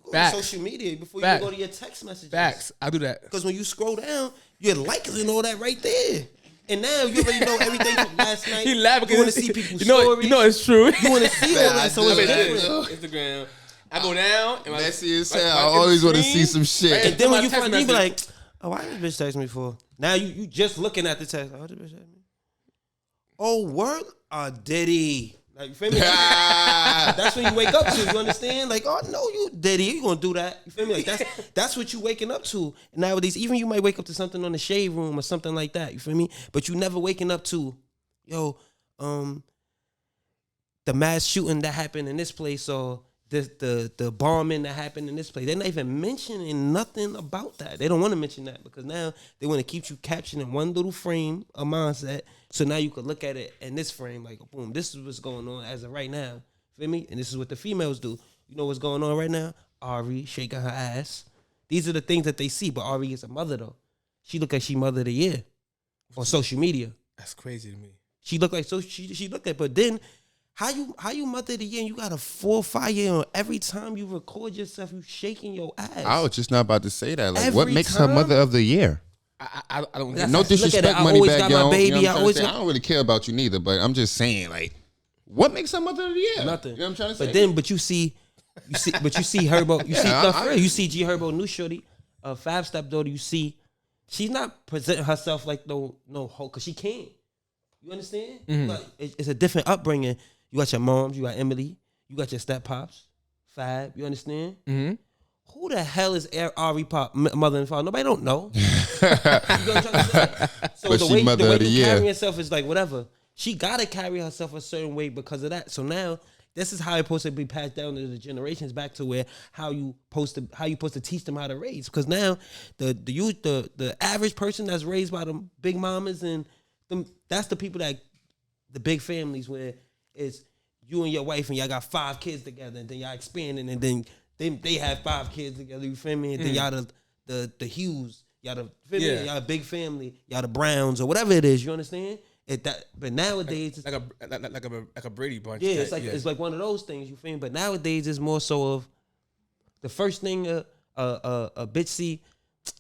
go Facts. to social media before Facts. you go to your text messages. Facts. I do that. Because when you scroll down, you're liking all that right there. And now you already know everything from last night. He laughing You want to because see people's you know stories. it's true. You want to see all that, so it's I different. Instagram. I go down and Messy as hell. I always want to see some shit. And then when you find it, you be like, oh, why did this bitch text me for? Now you just looking at the text. Oh, this bitch text me. Oh, word? Diddy. Like, you feel me? That's when you wake up to. You understand? Like, oh, no, you Diddy. You gonna do that. You feel me? Like, that's what you waking up to. And nowadays, even you might wake up to something on the shade room or something like that. You feel me? But you never waking up to, yo, the mass shooting that happened in this place or the bombing that happened in this place. They're not even mentioning nothing about that. They don't want to mention that because now they want to keep you captured in one little frame of mindset. So now you could look at it in this frame, like, boom, this is what's going on as of right now. Feel me? And this is what the females do. You know what's going on right now? Ari shaking her ass. These are the things that they see. But Ari is a mother though. She look like she mother of the year on social media. That's crazy to me. She look like she look like. But then how you mother of the year and you got a 4 or 5 year on every time you record yourself, you shaking your ass. I was just not about to say that. Like, Every what makes her time? mother of the year? I don't That's get No look at it. disrespect, I money always bag, got my yo. baby. You know I what I'm always trying to say? got- I don't really care about you neither, but I'm just saying, like, what makes her mother of the year? Nothing. You know what I'm trying to say? But you see Herbo. You see Yeah, stuff. You see G Herbo, new shorty, a 5-step daughter. You see, she's not presenting herself like no hoe because she can't. You understand? Like, it's a different upbringing. You got your moms, you got Emily, you got your step pops, Fab. You understand? Mm-hmm. Who the hell is Ari Pop mother and father? Nobody don't know. You know what I'm trying to say? So But the she way mother of the you year. carry yourself is like whatever. She gotta carry herself a certain way because of that. So now this is how it's supposed to be passed down to the generations back to where how you supposed to teach them how to raise. Because now the youth, the average person that's raised by them big mamas and them, that's the people that the big families where it's you and your wife and y'all got 5 kids together and then y'all expanding and then they have 5 kids together, you feel me? And then y'all the Hughes, y'all the feel me? Y'all a big family, y'all the Browns or whatever it is, you understand? But nowadays it's like a Brady bunch. yeah, type, it's like one of those things, you feel me? But nowadays it's more so of the first thing a bitch see,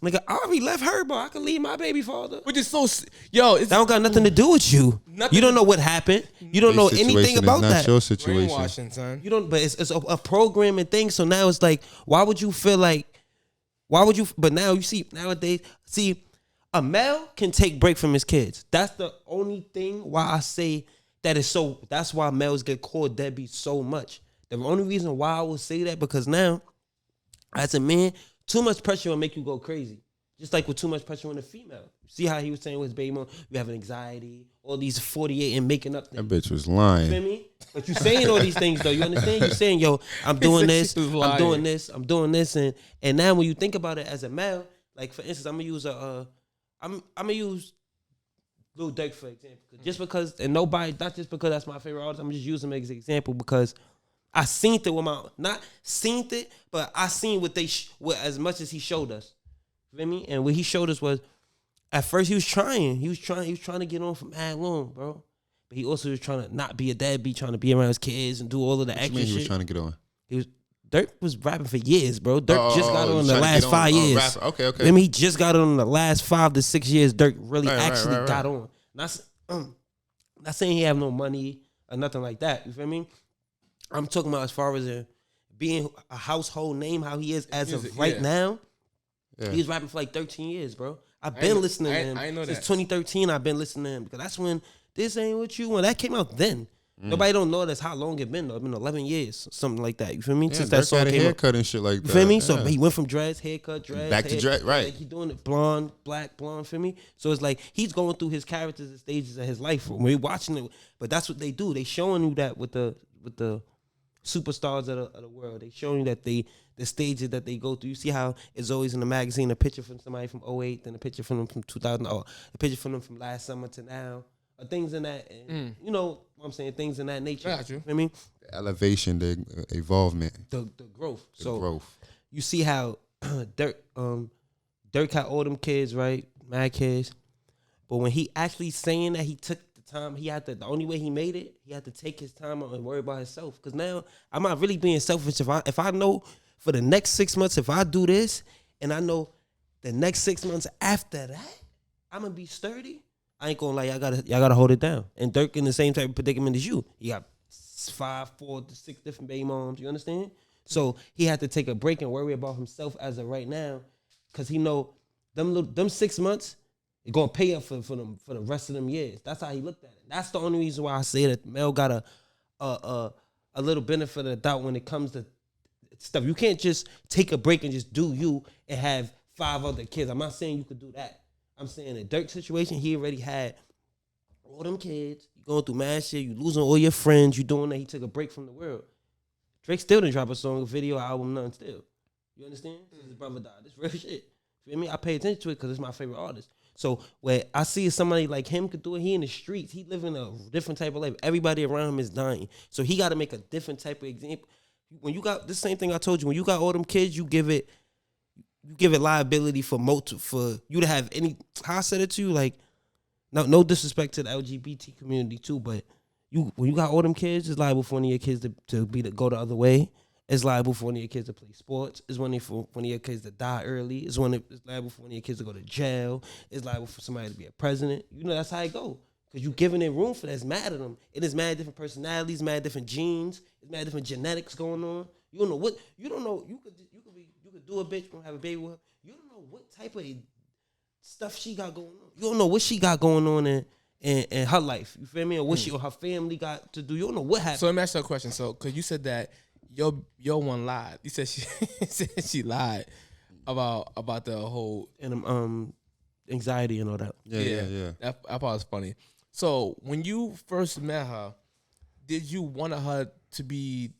nigga, I already left her, but I can leave my baby father. which is so it's That don't got nothing to do with you. Nothing. You don't know what happened. You don't know Your anything situation about is not that. your situation. brainwashing, son. You don't, but it's a programming thing. So now it's like, why would you feel like, but now you see, nowadays, a male can take break from his kids. That's the only thing why I say that is so, that's why males get called deadbeats so much. The only reason why I will say that, because now, as a man, too much pressure will make you go crazy. Just like with too much pressure on a female. See how he was saying with his baby mom, you having anxiety, all these 48 and making up things. That bitch was You lying. feel me? But you saying all these things though. You understand? You saying, yo, I'm doing this, She was I'm lying. doing this, I'm doing this, and now when you think about it as a male, like for instance, I'm gonna use Lil Durk for example. Just because, and nobody, not just because that's my favorite artist, I'm just using him as an example because I seen it with my not seen it, but I seen what they what as much as he showed us. You feel me? And what he showed us was at first he was trying to get on for mad long, bro. But he also was trying to not be a deadbeat, trying to be around his kids and do all of the extra shit. He was trying to get on. Dirk was rapping for years, bro. Dirk just got on the last 5 years. Okay. I mean, he just got on the last 5 to 6 years. Dirk really got on. Not saying he have no money or nothing like that. You feel me? I'm talking about as far as being a household name, how he is as of right now. Yeah. He was rapping for like 13 years, bro. I've been listening to him since 2013. I've been listening to him because that's when This Ain't What You Want. That came out then. Nobody don't know that's how long it been though. It's been 11 years, something like that. You feel me? Yeah, Since Dirk that song had a came haircut out. and shit like that. You feel me? Yeah. So he went from dreads, haircut, dreads, back to dread, right? Like he doing it blonde, black, blonde. Feel me? So it's like he's going through his characters and stages of his life. When we're watching it, but that's what they do. They showing you that with the superstars of the world. They showing you that the stages that they go through. You see how it's always in the magazine a picture from somebody from 08, then a picture from them from 2000, or a picture from them from last summer to now. Or things in that, you know what I'm saying, things in that nature. Got you. I mean, The elevation, the evolvement, the growth. the growth. You see how Dirk had all them kids, right? Mad kids. But when he actually saying that he took the time, the only way he made it, he had to take his time out and worry about himself. Because now I'm not really being selfish. If I know for the next 6 months, if I do this, and I know the next 6 months after that, I'm gonna be sturdy. I ain't gonna lie, y'all gotta hold it down. And Dirk in the same type of predicament as you. He got 5, 4 to 6 different baby moms. You understand? So he had to take a break and worry about himself as of right now, because he know them 6 months is gonna pay up for the rest of them years. That's how he looked at it. That's the only reason why I say that Mel got a little benefit of the doubt when it comes to stuff. You can't just take a break and just do you and have 5 other kids. I'm not saying you could do that. I'm saying in Dirk's situation, he already had all them kids. You going through mad shit. You losing all your friends. You doing that. He took a break from the world. Drake still didn't drop a song, a video, album, nothing still. You understand? His brother died. This real shit. Feel me? I pay attention to it because it's my favorite artist. So where I see somebody like him could do it, he in the streets. He living a different type of life. Everybody around him is dying. So he got to make a different type of example. When you got this same thing I told you, when you got all them kids, you give it liability for you to have any. How I said it to you, like, no disrespect to the LGBT community too, but when you got all them kids, it's liable for one of your kids to go the other way. It's liable for one of your kids to play sports. It's liable for one of your kids to die early. It's liable for one of your kids to go to jail. It's liable for somebody to be a president. You know that's how it go. Because you giving it room for that. It's mad at them. It is mad different personalities, mad different genes. It's mad different genetics going on. You don't know what. You don't know. You could do a bitch, gonna have a baby with her. You don't know what type of stuff she got going on. You don't know what she got going on in her life. You feel me? Or what she or her family got to do. You don't know what happened. So let me ask you a question. So, because you said that your one lied. You said she lied about the whole and anxiety and all that. Yeah. That part was funny. So when you first met her, did you want her to be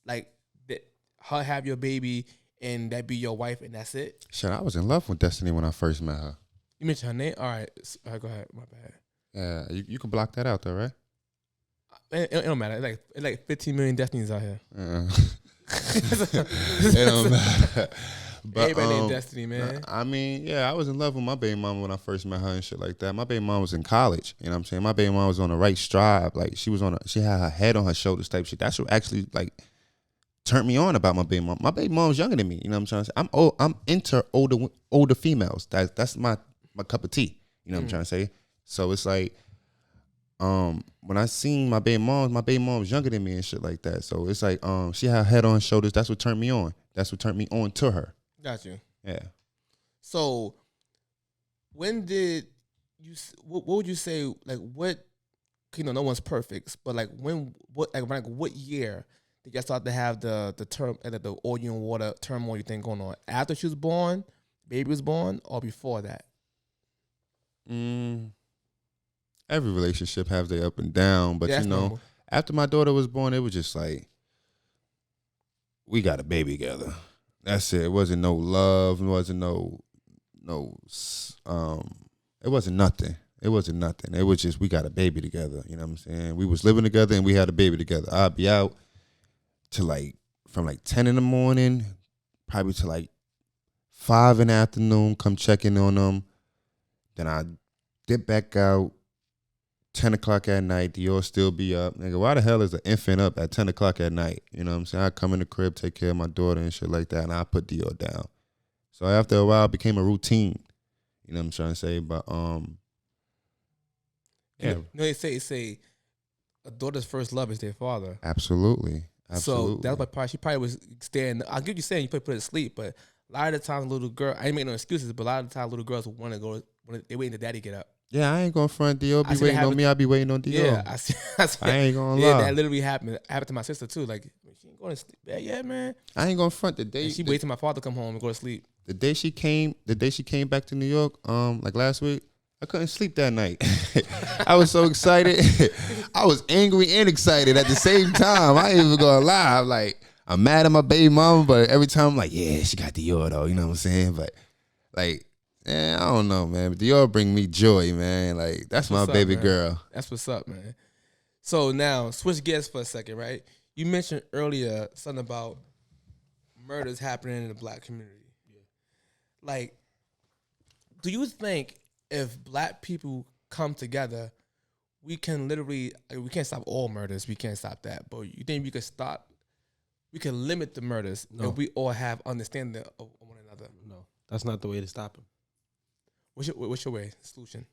like that? Her have your baby and that be your wife and that's it? Shit, I was in love with Destiny when I first met her. You mentioned her name? All right, go ahead. My bad. Yeah, you can block that out though, right? It don't matter. It's like 15 million Destinies out here. It don't matter. But, everybody named Destiny, man. I mean, yeah, I was in love with my baby mama when I first met her and shit like that. My baby mama was in college, you know what I'm saying? My baby mama was on the right stride. Like, she had her head on her shoulders type shit. That's what actually, like, turned me on about my baby mom. My baby mom's younger than me, you know what I'm trying to say? I'm into older females. That's my cup of tea, you know what I'm trying to say? So it's like, when I seen my baby mom was younger than me and shit like that. So it's like, she had her head on her shoulders. That's what turned me on. That's what turned me on to her. Got you. Yeah. So when did you? What would you say? Like what? You know, no one's perfect, but like what year did y'all start to have the term the oil and water turmoil thing going on? After she was born, baby was born, or before that? Every relationship has their up and down, but Yeah, you know, normal. after my daughter was born, it was just like, we got a baby together. That's it. It wasn't no love. It wasn't it wasn't nothing. It wasn't nothing. It was just, we got a baby together. You know what I'm saying? We was living together and we had a baby together. I'd be out to like from like 10 in the morning, probably to like 5 in the afternoon, come checking on them. Then I dip back out 10 o'clock at night. Dior still be up. Nigga, why the hell is an infant up at 10 o'clock at night? You know what I'm saying? I come in the crib, take care of my daughter and shit like that, and I put Dior down. So after a while, it became a routine. You know what I'm trying to say? But yeah. No, they say a daughter's first love is their father. Absolutely. So that's why she probably was staying. I get you saying you probably put her to sleep, but a lot of the times, little girl, I ain't make no excuses, but a lot of the time, little girls want to go. They waiting till daddy get up. Yeah, I ain't gonna front Dior. Be waiting on me. I be waiting on Dior. Yeah, I ain't gonna yeah, lie. that literally happened to my sister too. Like she ain't going to sleep. Yeah, man. I ain't gonna front the day. And she waited till my father come home and go to sleep. The day she came back to New York, like last week, I couldn't sleep that night. I was so excited. I was angry and excited at the same time. I ain't even gonna lie. I'm mad at my baby mama, but every time I'm like, yeah, she got Dior though. You know what I'm saying? But like, I don't know, man. But Dior bring me joy, man. Like that's my baby girl. That's what's up, man. So now switch gears for a second, right? You mentioned earlier something about murders happening in the black community. Yeah. Like, do you think if black people come together, we can literally, we can't stop all murders. We can't stop that. But you think we can limit the murders if we all have understanding of one another? No, that's not the way to stop them. What's your way, solution?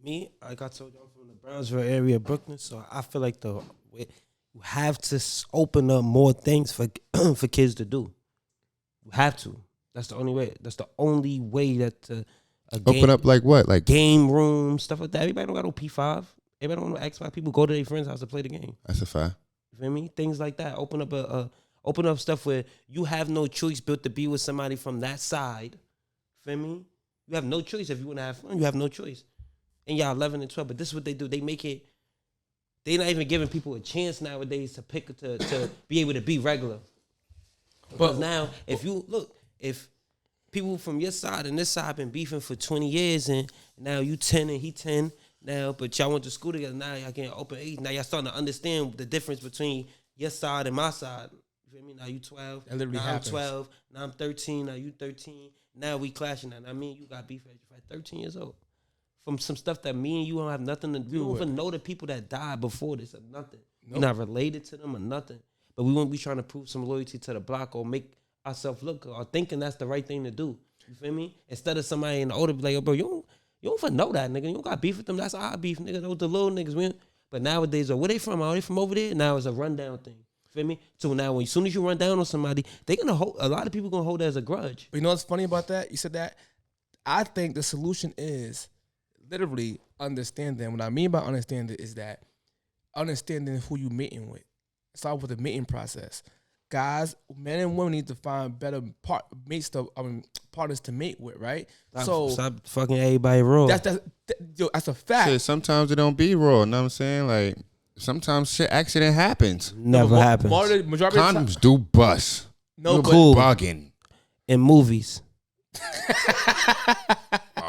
Me, like I told you, I'm from the Brownsville area of Brooklyn, so I feel like you have to open up more things for for kids to do. You have to. That's the only way. That's the only way that open up like what? Like game rooms, stuff like that. Everybody don't got no P5. Everybody don't know X5. People go to their friends' house to play the game. That's a fact. You feel me? Things like that. Open up stuff where you have no choice but to be with somebody from that side. Feel me? You have no choice if you want to have fun. You have no choice. And y'all 11 and 12, but this is what they do. They make it. They're not even giving people a chance nowadays to pick to be able to be regular. But now, if people from your side and this side been beefing for 20 years, and now you 10 and he 10 now, but y'all went to school together. Now y'all getting open age. Now y'all starting to understand the difference between your side and my side. You feel me? Now you 12. That literally now happens. I'm 12. Now I'm 13. Now you 13. Now we clashing. Now I mean, you got beef at 13 years old. From some stuff that me and you don't have nothing to do. We don't even know the people that died before this or nothing. Nope. We're not related to them or nothing. But we won't be trying to prove some loyalty to the block or make ourselves look good or thinking that's the right thing to do. You feel me? Instead of somebody in the older be like, yo, bro, you don't even know that, nigga. You don't got beef with them. That's our beef, nigga. Those the little niggas. But nowadays, where they from? Are they from over there? Now it's a rundown thing. Feel me? So now, as soon as you run down on somebody, they gonna hold. A lot of people gonna hold that as a grudge. But you know what's funny about that? You said that. I think the solution is literally understanding. What I mean by understanding is that understanding who you mating with. Start with the mating process. Guys, men and women need to find better partners to mate with, right? Stop fucking everybody raw. That's a fact. Shit, sometimes it don't be raw. You know what I'm saying? Like sometimes shit accident happens. Never happens. Majority Condoms do bust. No, cool. Bugging In movies.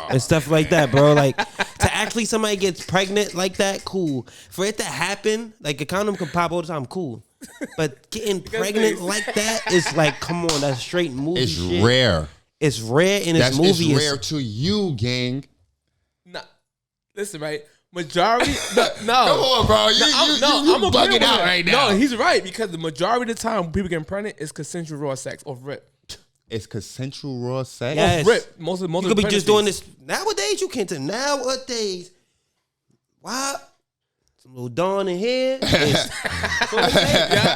And stuff like that, bro. Like to actually somebody gets pregnant like that, cool. For it to happen, like a condom can pop all the time, cool. But getting pregnant like that is like, come on, that's straight movie it's shit. Rare. It's rare in this movie. It's rare to you, gang. Nah, listen, right? Majority, no. Come on, bro. You bugging out right now. No, he's right because the majority of the time people getting pregnant is consensual raw sex off rip. It's consensual raw sex. Yes. Off rip. Most you of could the be just doing this nowadays. You can't tell nowadays. Wow. Some little dawn in here.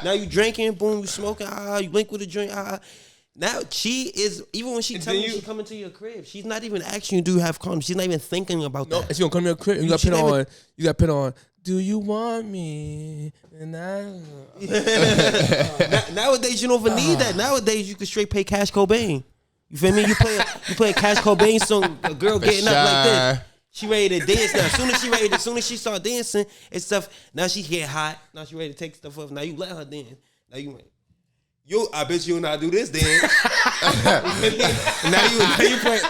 Now you drinking, boom, you smoking, you link with a drink, Now she is, even when she tell you she coming to your crib, she's not even asking you, do you have condoms? She's not even thinking about that. No, she gonna come to your crib and you got put on, do you want me? And nowadays you don't even need that. Nowadays you can straight pay Cash Cobain. You feel me? You play a Cash Cobain song, a girl getting up like this. She ready to dance now. As soon as she start dancing and stuff, now she get hot. Now she ready to take stuff off. Now you let her dance. Now I bet you not do this then. now you play.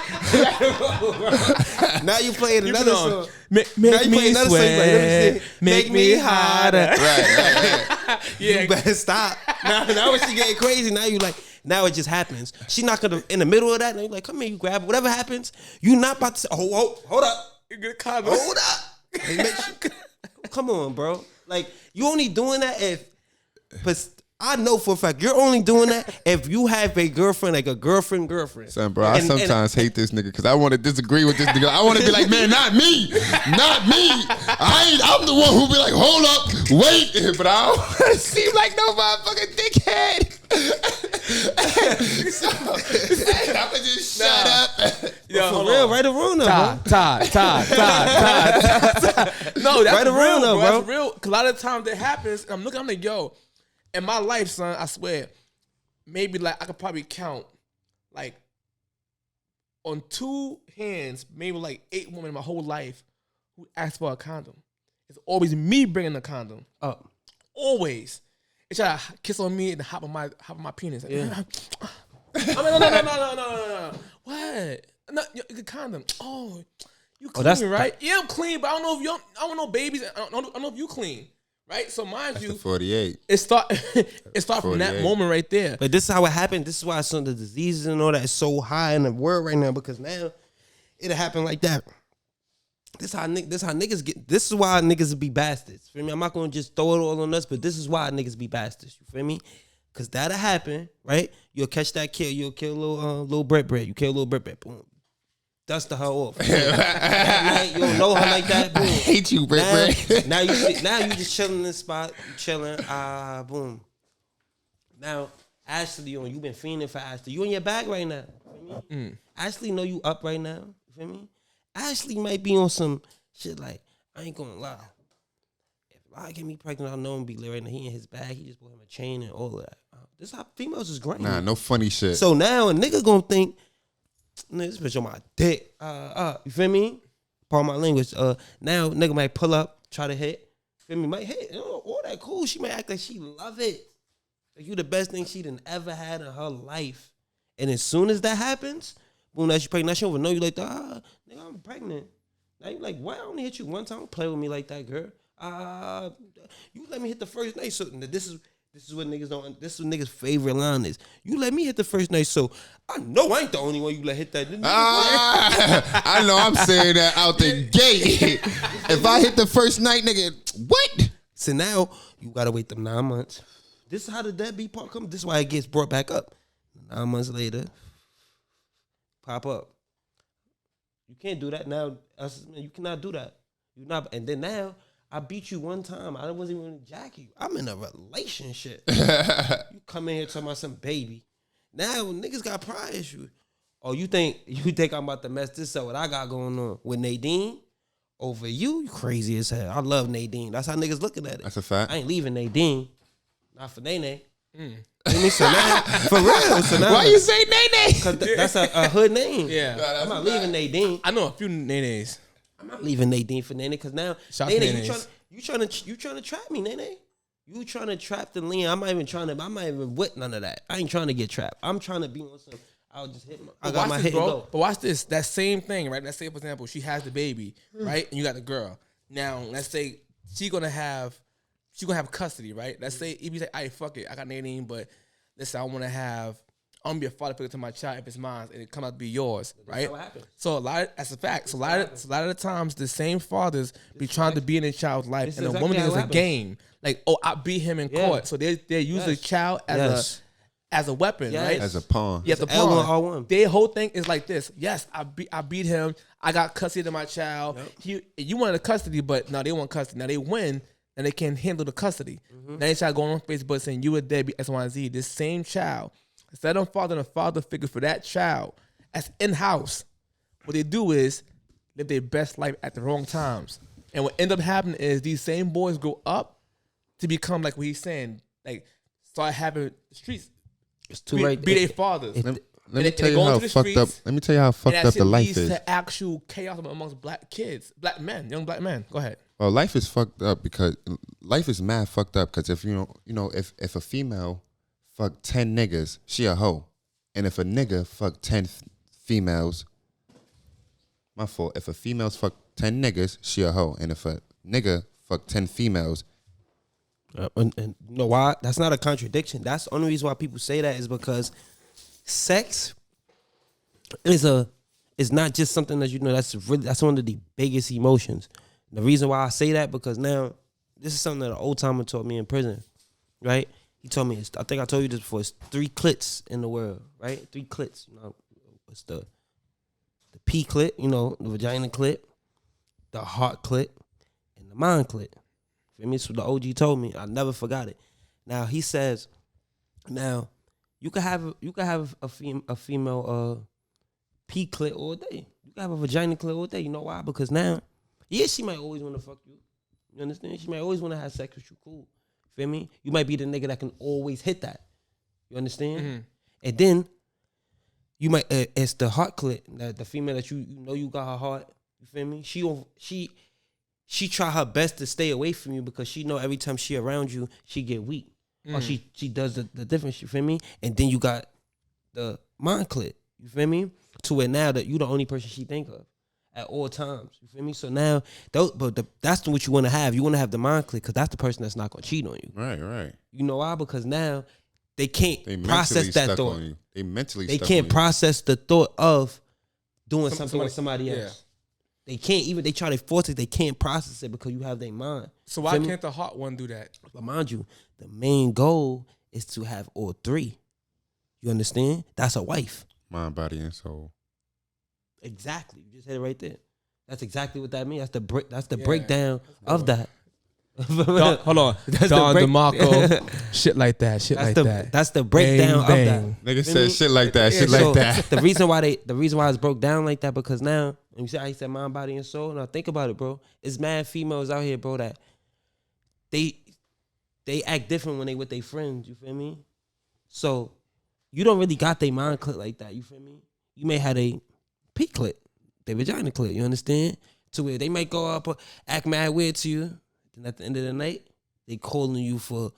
Now you playing another song. Make Now you me play another song. Like, let me sweat. see. Make me harder. Right. Yeah. You better stop. Now when she getting crazy, now you like, now it just happens. She not gonna in the middle of that. And you like, come here, you grab it. Whatever happens, you not about to say, hold up. You get a condom. Hold up. Hey, come on, bro. Like, you only doing that if, but I know for a fact you're only doing that if you have a girlfriend, like a girlfriend. Son, bro, I sometimes hate this nigga because I want to disagree with this nigga. I want to be like, man, not me. I'm the one who be like, hold up, wait. But I don't want to seem like no motherfucking dickhead. So, I'm going to just shut up. Yo, for real, right or wrong though, Todd. No, that's right or real, wrong though, bro. That's real. Cause a lot of times that happens. I'm like, yo, in my life, son, I swear, maybe like I could probably count like on 2 hands, maybe like 8 women in my whole life who asked for a condom. It's always me bringing the condom. Always. They try to kiss on me and hop on my penis. Yeah. I mean, no. What? No, the condom. Oh, you clean, right? Yeah, I'm clean, but I don't know if you. I don't know babies. I don't know if you clean, right? So mind That's you, the 48. It start from that moment right there. But this is how it happened. This is why some of the diseases and all that is so high in the world right now, because now it'll happen like that. This how niggas get. This is why niggas be bastards. Feel me? I'm not gonna just throw it all on us, but this is why niggas be bastards. You feel me? Cause that'll happen, right? You'll catch that kill. You'll kill little Brett. You kill little Brett. Boom. Dust her off. That night, you don't know her like that. Boom. I hate you, Brett. Now you see, now you just chilling in the spot. You chilling. Boom. Now Ashley on. You been fiending for Ashley. You in your bag right now. You feel me? Ashley know you up right now. You feel me? Ashley might be on some shit like, I ain't gonna lie. If Lie get me pregnant, I know him be lit right now. He in his bag. He just bought him a chain and all of that. This is how females is grinding. Nah, no funny shit. So now a nigga gonna think, this bitch on my dick. You feel me? Pardon my language. Now nigga might pull up, try to hit. Feel me? Might hit. All that cool. She might act like she love it. Like you the best thing she done ever had in her life. And as soon as that happens, boom, now she pregnant. Now she don't even know you like that. Nigga, I'm pregnant. Now you like, why I only hit you one time? Don't play with me like that, girl. You let me hit the first night. So this is what niggas don't. This is what niggas' favorite line is. You let me hit the first night, so I know I ain't the only one you let hit that. I know I'm saying that out the gate. If I hit the first night, nigga, what? So now you gotta wait them 9 months. This is how the deadbeat part comes. This is why it gets brought back up. 9 months later, pop up. You can't do that now. You cannot do that. You not. And then now I beat you one time. I wasn't even jack you. I'm in a relationship. You come in here talking about some baby. Now niggas got pride issues. Oh, you think I'm about to mess this up? What I got going on with Nadine over you? You crazy as hell. I love Nadine. That's how niggas looking at it. That's a fact. I ain't leaving Nadine. Not for Nene. So now, for real. So now, why you say Nene? Because that's a hood name. Yeah. I'm not leaving Nadine. I know a few Nenes. I'm not leaving Nadine for Nene because now, Nene, you trying to trap me, Nene. You trying to trap the lean. I'm not even with none of that. I ain't trying to get trapped. I'm trying to be on some. I'll just hit my. I got my hit and go. But watch this. That same thing, right? Let's say, for example, she has the baby, right? And you got the girl. Now, let's say she's gonna have custody, right? Let's say if you say, "All right, fuck it, I got Nadine, but listen, I'm gonna be a father figure to my child if it's mine, and it come out to be yours, right?" That's what happened. So that's a fact. So a lot of the times, the same fathers be trying to be in their child's life, and the woman is a game. Like, oh, I beat him in court, so they use the child as a weapon, right? As a pawn. Yeah, the L1, pawn. R1. Their whole thing is like this. Yes, I beat him. I got custody of my child. Yep. You wanted the custody, but no, they want custody. Now they win, and they can't handle the custody. Now they try going on Facebook saying you a deadbeat, X, Y, and Z. This same child, instead of fathering a father figure for that child as in-house, what they do is live their best life at the wrong times. And what end up happening is these same boys grow up to become like what he's saying, like start having the streets. It's too late. Be their fathers. Let me tell you how fucked up the life is. To actual chaos amongst black kids, black men, young black men. Go ahead. Well, life is fucked up because life is mad fucked up because if if a female fuck 10 niggas, she a hoe, and if a nigga fuck 10 females, My fault. If a female's fuck 10 niggas, she a hoe. And if a nigga fuck 10 females, And you know why? That's not a contradiction. That's the only reason why people say that is because sex is not just something that that's one of the biggest emotions. The reason why I say that because now this is something that an old timer taught me in prison, right? He told me, I think I told you this before, it's 3 clits in the world, right? 3 clits. You know, it's the P clit, you know, the vagina clit, the heart clit, and the mind clit. Feel me? So the OG told me. I never forgot it. Now he says, now you could have a female P clit all day. You can have a vagina clit all day. You know why? Because now, yeah, she might always want to fuck you. You understand? She might always want to have sex with you. Cool. Feel me? You might be the nigga that can always hit that. You understand? Mm-hmm. And then you might it's the heart clit, that the female that you know you got her heart. You feel me? She try her best to stay away from you because she know every time she around you, she get weak. Or she does the difference, you feel me? And then you got the mind clit, you feel me? To where now that you the only person she think of at all times, you feel me? So now, that's what you want to have. You want to have the mind clit because that's the person that's not going to cheat on you. Right. You know why? Because now they can't process that thought. They can't process the thought of doing something with somebody else. Yeah. They can't even, they try to force it, they can't process it because you have their mind. So why can't the heart one do that? But mind you, the main goal is to have all 3. You understand? That's a wife. Mind, body, and soul. Exactly. You just said it right there. That's exactly what that means. That's the breakdown of that. Hold on. Don DeMarco. Shit like that. That's the breakdown of that. Nigga said shit like that. Shit like that. The reason why it's broke down like that because now, and you see how he said mind, body, and soul. Now think about it, bro. It's mad females out here, bro, that they act different when they with their friends. You feel me? So you don't really got their mind clit like that. You feel me? You may have a P clit, their vagina clit. You understand? To where they might go up, act mad weird to you. Then at the end of the night, they calling you for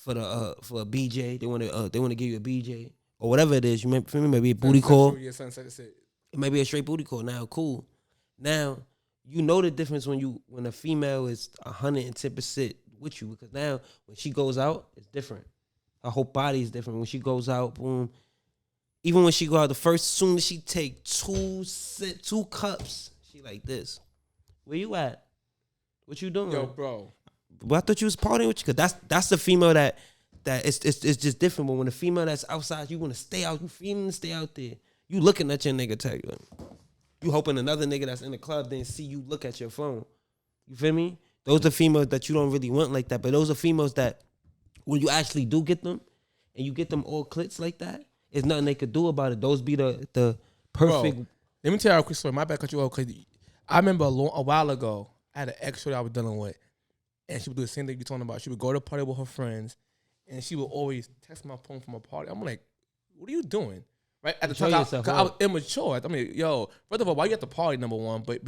a BJ. They want to give you a BJ or whatever it is. You may, for me, maybe a booty call. It might be a straight booty call. Now, cool. Now you know the difference when a female is 110% with you because now when she goes out, it's different. Her whole body is different. When she goes out, boom. Even when she go out, soon as she take 2 cups, she like this. Where you at? What you doing? Yo, bro. But I thought you was partying with you. Cause that's the female that it's just different. But when the female that's outside, you want to stay out. You feeling to stay out there. You looking at your nigga tag. You hoping another nigga that's in the club didn't see you look at your phone. You feel me? Those are females that you don't really want like that. But those are females that when you actually do get them and you get them all clits like that, there's nothing they could do about it. Those be the perfect. Bro, let me tell you a quick story. My bad, cut you off because I remember a while ago. I had an ex that I was dealing with, and she would do the same thing you're talking about. She would go to a party with her friends, and she would always text my phone from a party. I'm like, what are you doing? Right? At the time, I was immature. I mean, yo, first of all, why you at the party, number one? But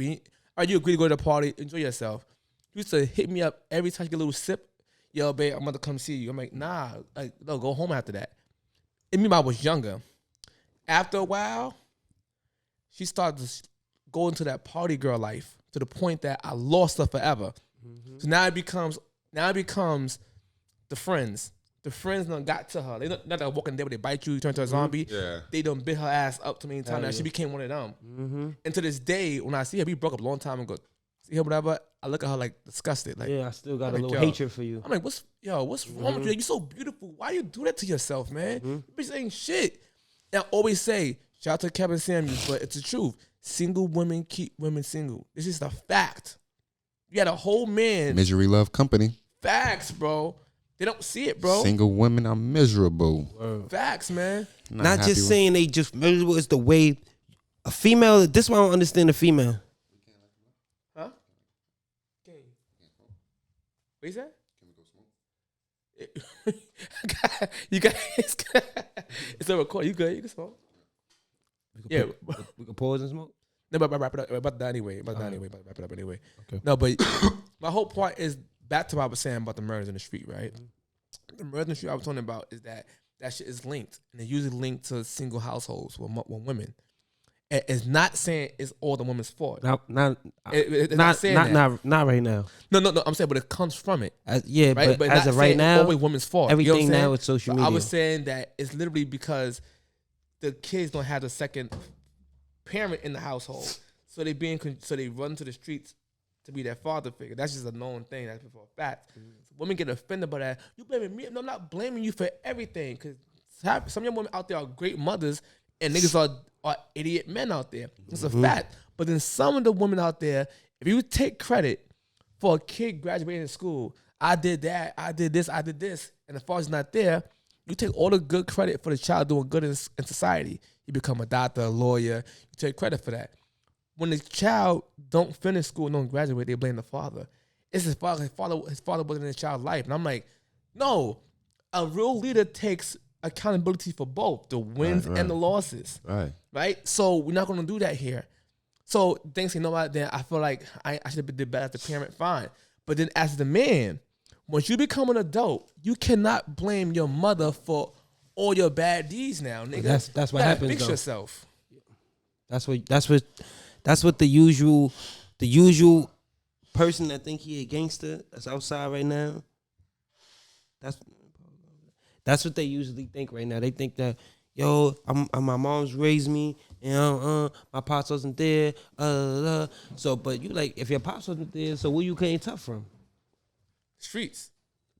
are you agree to go to the party, enjoy yourself? You used to hit me up every time you get a little sip. Yo, babe, I'm about to come see you. I'm like, nah, no, go home after that. And meanwhile, I was younger. After a while, she started to go into that party girl life. To the point that I lost her forever. Mm-hmm. So now it becomes the friends. The friends done got to her. They not that walking there where they bite you, turn to a zombie. Yeah. They done bit her ass up to me time. Now she became one of them. Mm-hmm. And to this day, when I see her, we broke up a long time ago. See her, whatever. I look at her like disgusted. Like, yeah, I still got a little hatred for you. I'm like, what's wrong with you? You're so beautiful. Why you do that to yourself, man? Mm-hmm. Bitch ain't shit. And I always say, shout out to Kevin Samuels, but it's the truth. Single women keep women single. It's just a fact. You got a whole man. Misery love company. Facts, bro. They don't see it, bro. Single women are miserable. Whoa. Facts, man. Not just saying they just miserable. It's the way a female. This is why I don't understand a female. Huh? What you said? You got it's a record. You good? You can smoke. We can pause and smoke. No, but wrap it up. About that anyway. Wrap it up anyway. Okay. No, but my whole point is back to what I was saying about the murders in the street, right? Mm-hmm. The murders in the street I was talking about is that shit is linked, and it's usually linked to single households with women. And it's not saying it's all the woman's fault. Not It's not saying that. not right now. No. I'm saying, but it comes from it. Yeah, Right? but not as of saying right it's now, always women's fault. everything you know what I'm now saying? is social So media. I was saying that it's literally because the kids don't have the second parent in the household, so they run to the streets to be their father figure. That's just a known thing. That's for a fact. So women get offended by that. You blaming me? No, I'm not blaming you for everything. Because some young women out there are great mothers, and niggas are idiot men out there. It's a fact. But then some of the women out there, if you take credit for a kid graduating school, I did that, I did this, and the father's not there, you take all the good credit for the child doing good in society. You become a doctor, a lawyer, you take credit for that. When the child don't finish school and don't graduate, they blame the father. It's his father. His father wasn't in his child's life. And I'm like, no, a real leader takes accountability for both the wins and the losses. Right? So we're not going to do that here. So things, you know what, then I feel like I should have did better as the parent, fine. But then as the man, once you become an adult, you cannot blame your mother for all your bad deeds now, nigga. That's what happens, fix though. yourself. That's what the usual person that think he a gangster that's outside right now. That's what they usually think right now. They think that, yo, my mom's raised me, and my pops wasn't there. So, but you like, if your pops wasn't there, so where you getting tough from? Streets.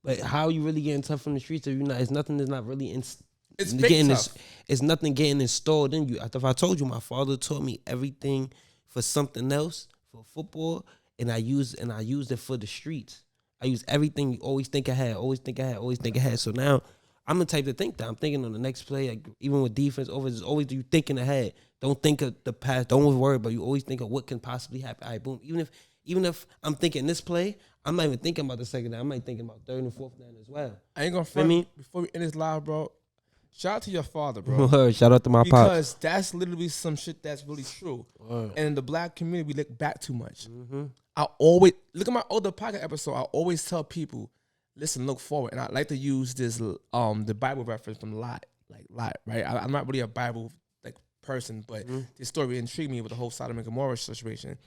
But how you really getting tough from the streets if you not? It's nothing that's not really It's fake tough. It's nothing getting installed in you. If I told you, my father taught me everything for something else, for football, and I used it for the streets. I use everything. You always think ahead. So now I'm the type to think that I'm thinking on the next play. Like, even with defense, always you thinking ahead. Don't think of the past. Don't worry, but you always think of what can possibly happen. All right, boom. Even if I'm thinking this play, I'm not even thinking about the second down. I might thinking about third and fourth down as well. I ain't gonna front me before we end this live, bro. Shout out to your father, bro. Shout out to my pops. Because that's literally some shit that's really true. Word. And in the black community, we look back too much. Mm-hmm. I always look at my older podcast episode. I always tell people, listen, look forward. And I like to use this the Bible reference from Lot, right? I'm not really a Bible person, but this story intrigued me with the whole Sodom and Gomorrah situation.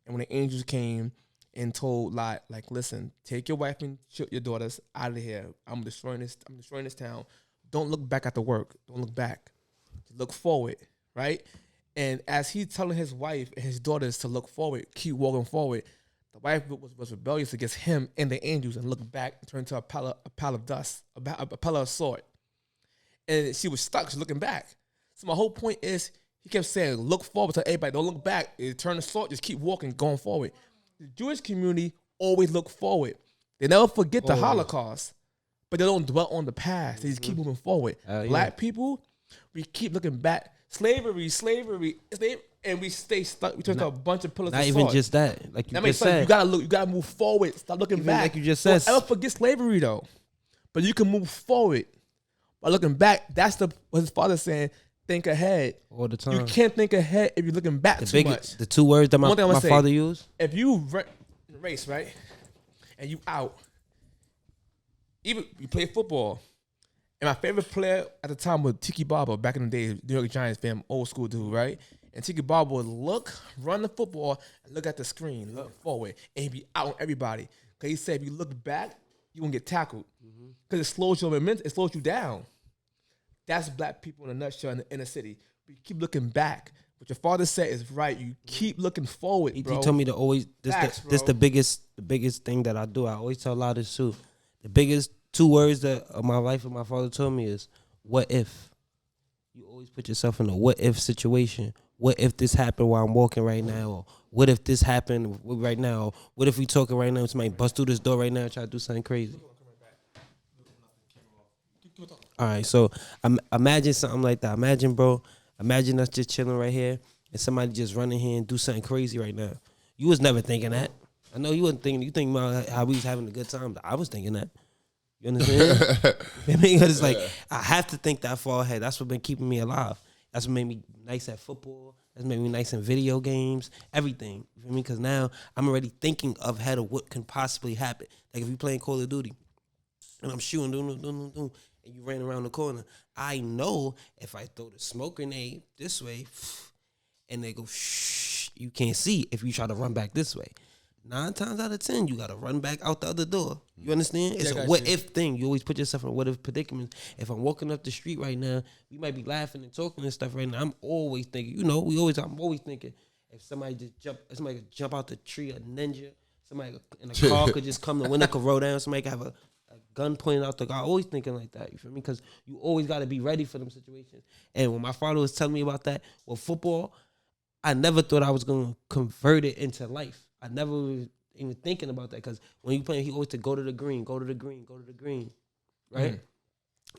And when the angels came and told Lot, like, listen, take your wife and your daughters out of here. I'm destroying this town. Don't look back at the work. Don't look back. Look forward, right? And as he's telling his wife and his daughters to look forward, keep walking forward, the wife was rebellious against him and the angels and looked back and turned into a pile of dust, a pile of salt. And she was stuck. She's looking back. So my whole point is, he kept saying, look forward to everybody. Don't look back. It turn to salt. Just keep walking, going forward. The Jewish community always look forward. They never forget the Holocaust, but they don't dwell on the past. They just keep moving forward. Black people, we keep looking back. Slavery, and we stay stuck. We turn to a bunch of pillars of Not salt. even just that. Like you just said. You gotta move forward. Stop looking back. Like you just said. Don't ever forget slavery though. But you can move forward by looking back. That's what his father's saying. Think ahead all the time. You can't think ahead if you're looking back too much. The two words that my father used. If you race, right, and you out, even you play football, and my favorite player at the time was Tiki Barber back in the day, New York Giants fan, old school dude, right? And Tiki Barber would run the football, and look at the screen, look forward, and he'd be out on everybody. Because he said if you look back, you're going to get tackled. Because it slows your momentum, it slows you down. That's black people in a nutshell in the inner city. We keep looking back. What your father said is right. You keep looking forward, bro. He told me to always, this the biggest thing that I do. I always tell a lot of this too. The biggest two words of my life that my father told me is, what if? You always put yourself in a what if situation. What if this happened while I'm walking right now? Or what if this happened right now? Or what if we talking right now? Somebody bust through this door right now and try to do something crazy. All right, so imagine something like that. Imagine us just chilling right here and somebody just running here and do something crazy right now. You was never thinking that. I know you wasn't thinking. You think about how we was having a good time. I was thinking that. You understand? I mean, it's like I have to think that far ahead. That's what been keeping me alive. That's what made me nice at football. That's made me nice in video games. Everything. You feel me? Because now I'm already thinking ahead of what can possibly happen. Like if you playing Call of Duty and I'm shooting, and you ran around the corner, I know if I throw the smoke grenade this way, and they go shh. You can't see if you try to run back this way. 9 times out of 10, you gotta run back out the other door. You understand? It's a what if thing. You always put yourself in a what if predicament. If I'm walking up the street right now, we might be laughing and talking and stuff right now. I'm always thinking, I'm always thinking if somebody could jump out the tree, a ninja, somebody in a car could just come, the window could roll down, somebody could have a gun pointed out the car. Always thinking like that, you feel me? Because you always gotta be ready for them situations. And when my father was telling me about that, with football, I never thought I was gonna convert it into life. I never was even thinking about that because when you play, he always said, go to the green, go to the green, go to the green, right?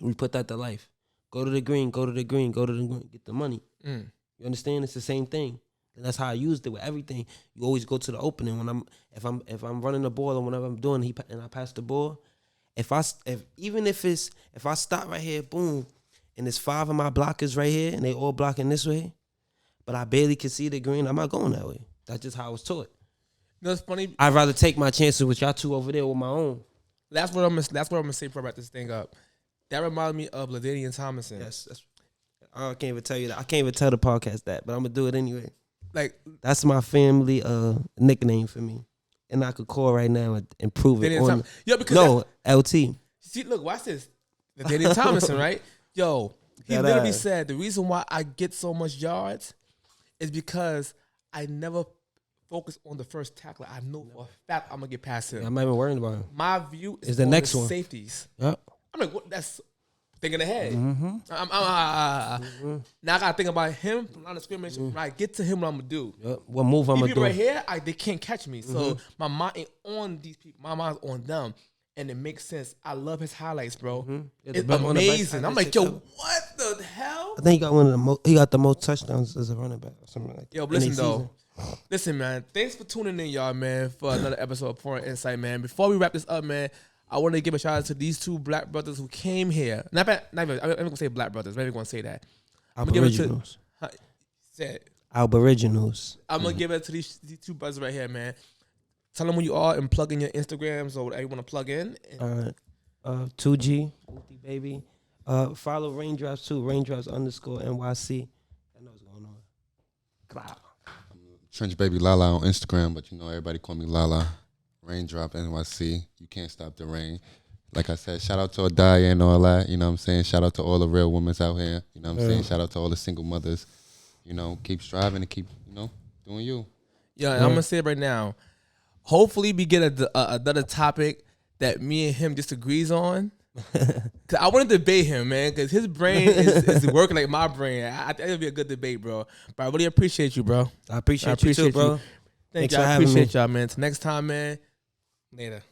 We put that to life. Go to the green, go to the green, go to the green, get the money. You understand? It's the same thing. And that's how I used it with everything. You always go to the opening when if I'm running the ball or whatever I'm doing, and I pass the ball. If I stop right here, boom, and there's 5 of my blockers right here, and they all blocking this way, but I barely can see the green, I'm not going that way. That's just how I was taught. You know, it's funny. I'd rather take my chances with y'all two over there with my own. That's what I'm gonna say before I wrap this thing up. That reminded me of LaDainian Tomlinson. Yes, I can't even tell you that. I can't even tell the podcast that, but I'm gonna do it anyway. Like that's my family nickname for me, and I could call right now and prove it. Because LT. See, look, watch this. LaDainian Tomlinson, right? Yo, he literally said the reason why I get so much yards is because I never focus on the first tackler. I know for a fact I'm gonna get past him. I'm not even worried about him. My view is the next one. Safeties. Yep. I'm like, what? That's thinking ahead. Now I gotta think about him from line of scrimmage. When I get to him, what I'm gonna do? Yep. What move I'm gonna do? Right here, they can't catch me. So my mind ain't on these people. My mind's on them, and it makes sense. I love his highlights, bro. It's amazing. I'm like, yo, what the hell? I think he got one of the most. He got the most touchdowns as a running back or something like that. Yo, listen though. Listen, man. Thanks for tuning in, y'all, man, for another episode of Pouring Insight, man. Before we wrap this up, man, I want to give a shout out to these 2 black brothers who came here. I'm not gonna say black brothers. I'm not gonna say that. Aboriginals. Aboriginals. I'm gonna give it to these 2 brothers right here, man. Tell them who you are and plug in your Instagrams or whatever you want to plug in. 2G, Booty Baby. Follow Raindrops too. Raindrops _NYC. I know what's going on. Wow. Trench Baby Lala on Instagram, but everybody call me Lala. Raindrop NYC. You can't stop the rain. Like I said, shout out to Adaya and all that. You know what I'm saying? Shout out to all the real women out here. You know what I'm saying? Shout out to all the single mothers. Keep striving and keep, doing you. Yeah, and I'm going to say it right now. Hopefully we get another topic that me and him disagrees on. Cause I want to debate him, man, because his brain is working like my brain. I think it'll be a good debate, bro. But I really appreciate you, bro. I appreciate you too, bro. Thank you. I appreciate y'all, man. Till next time, man. Later.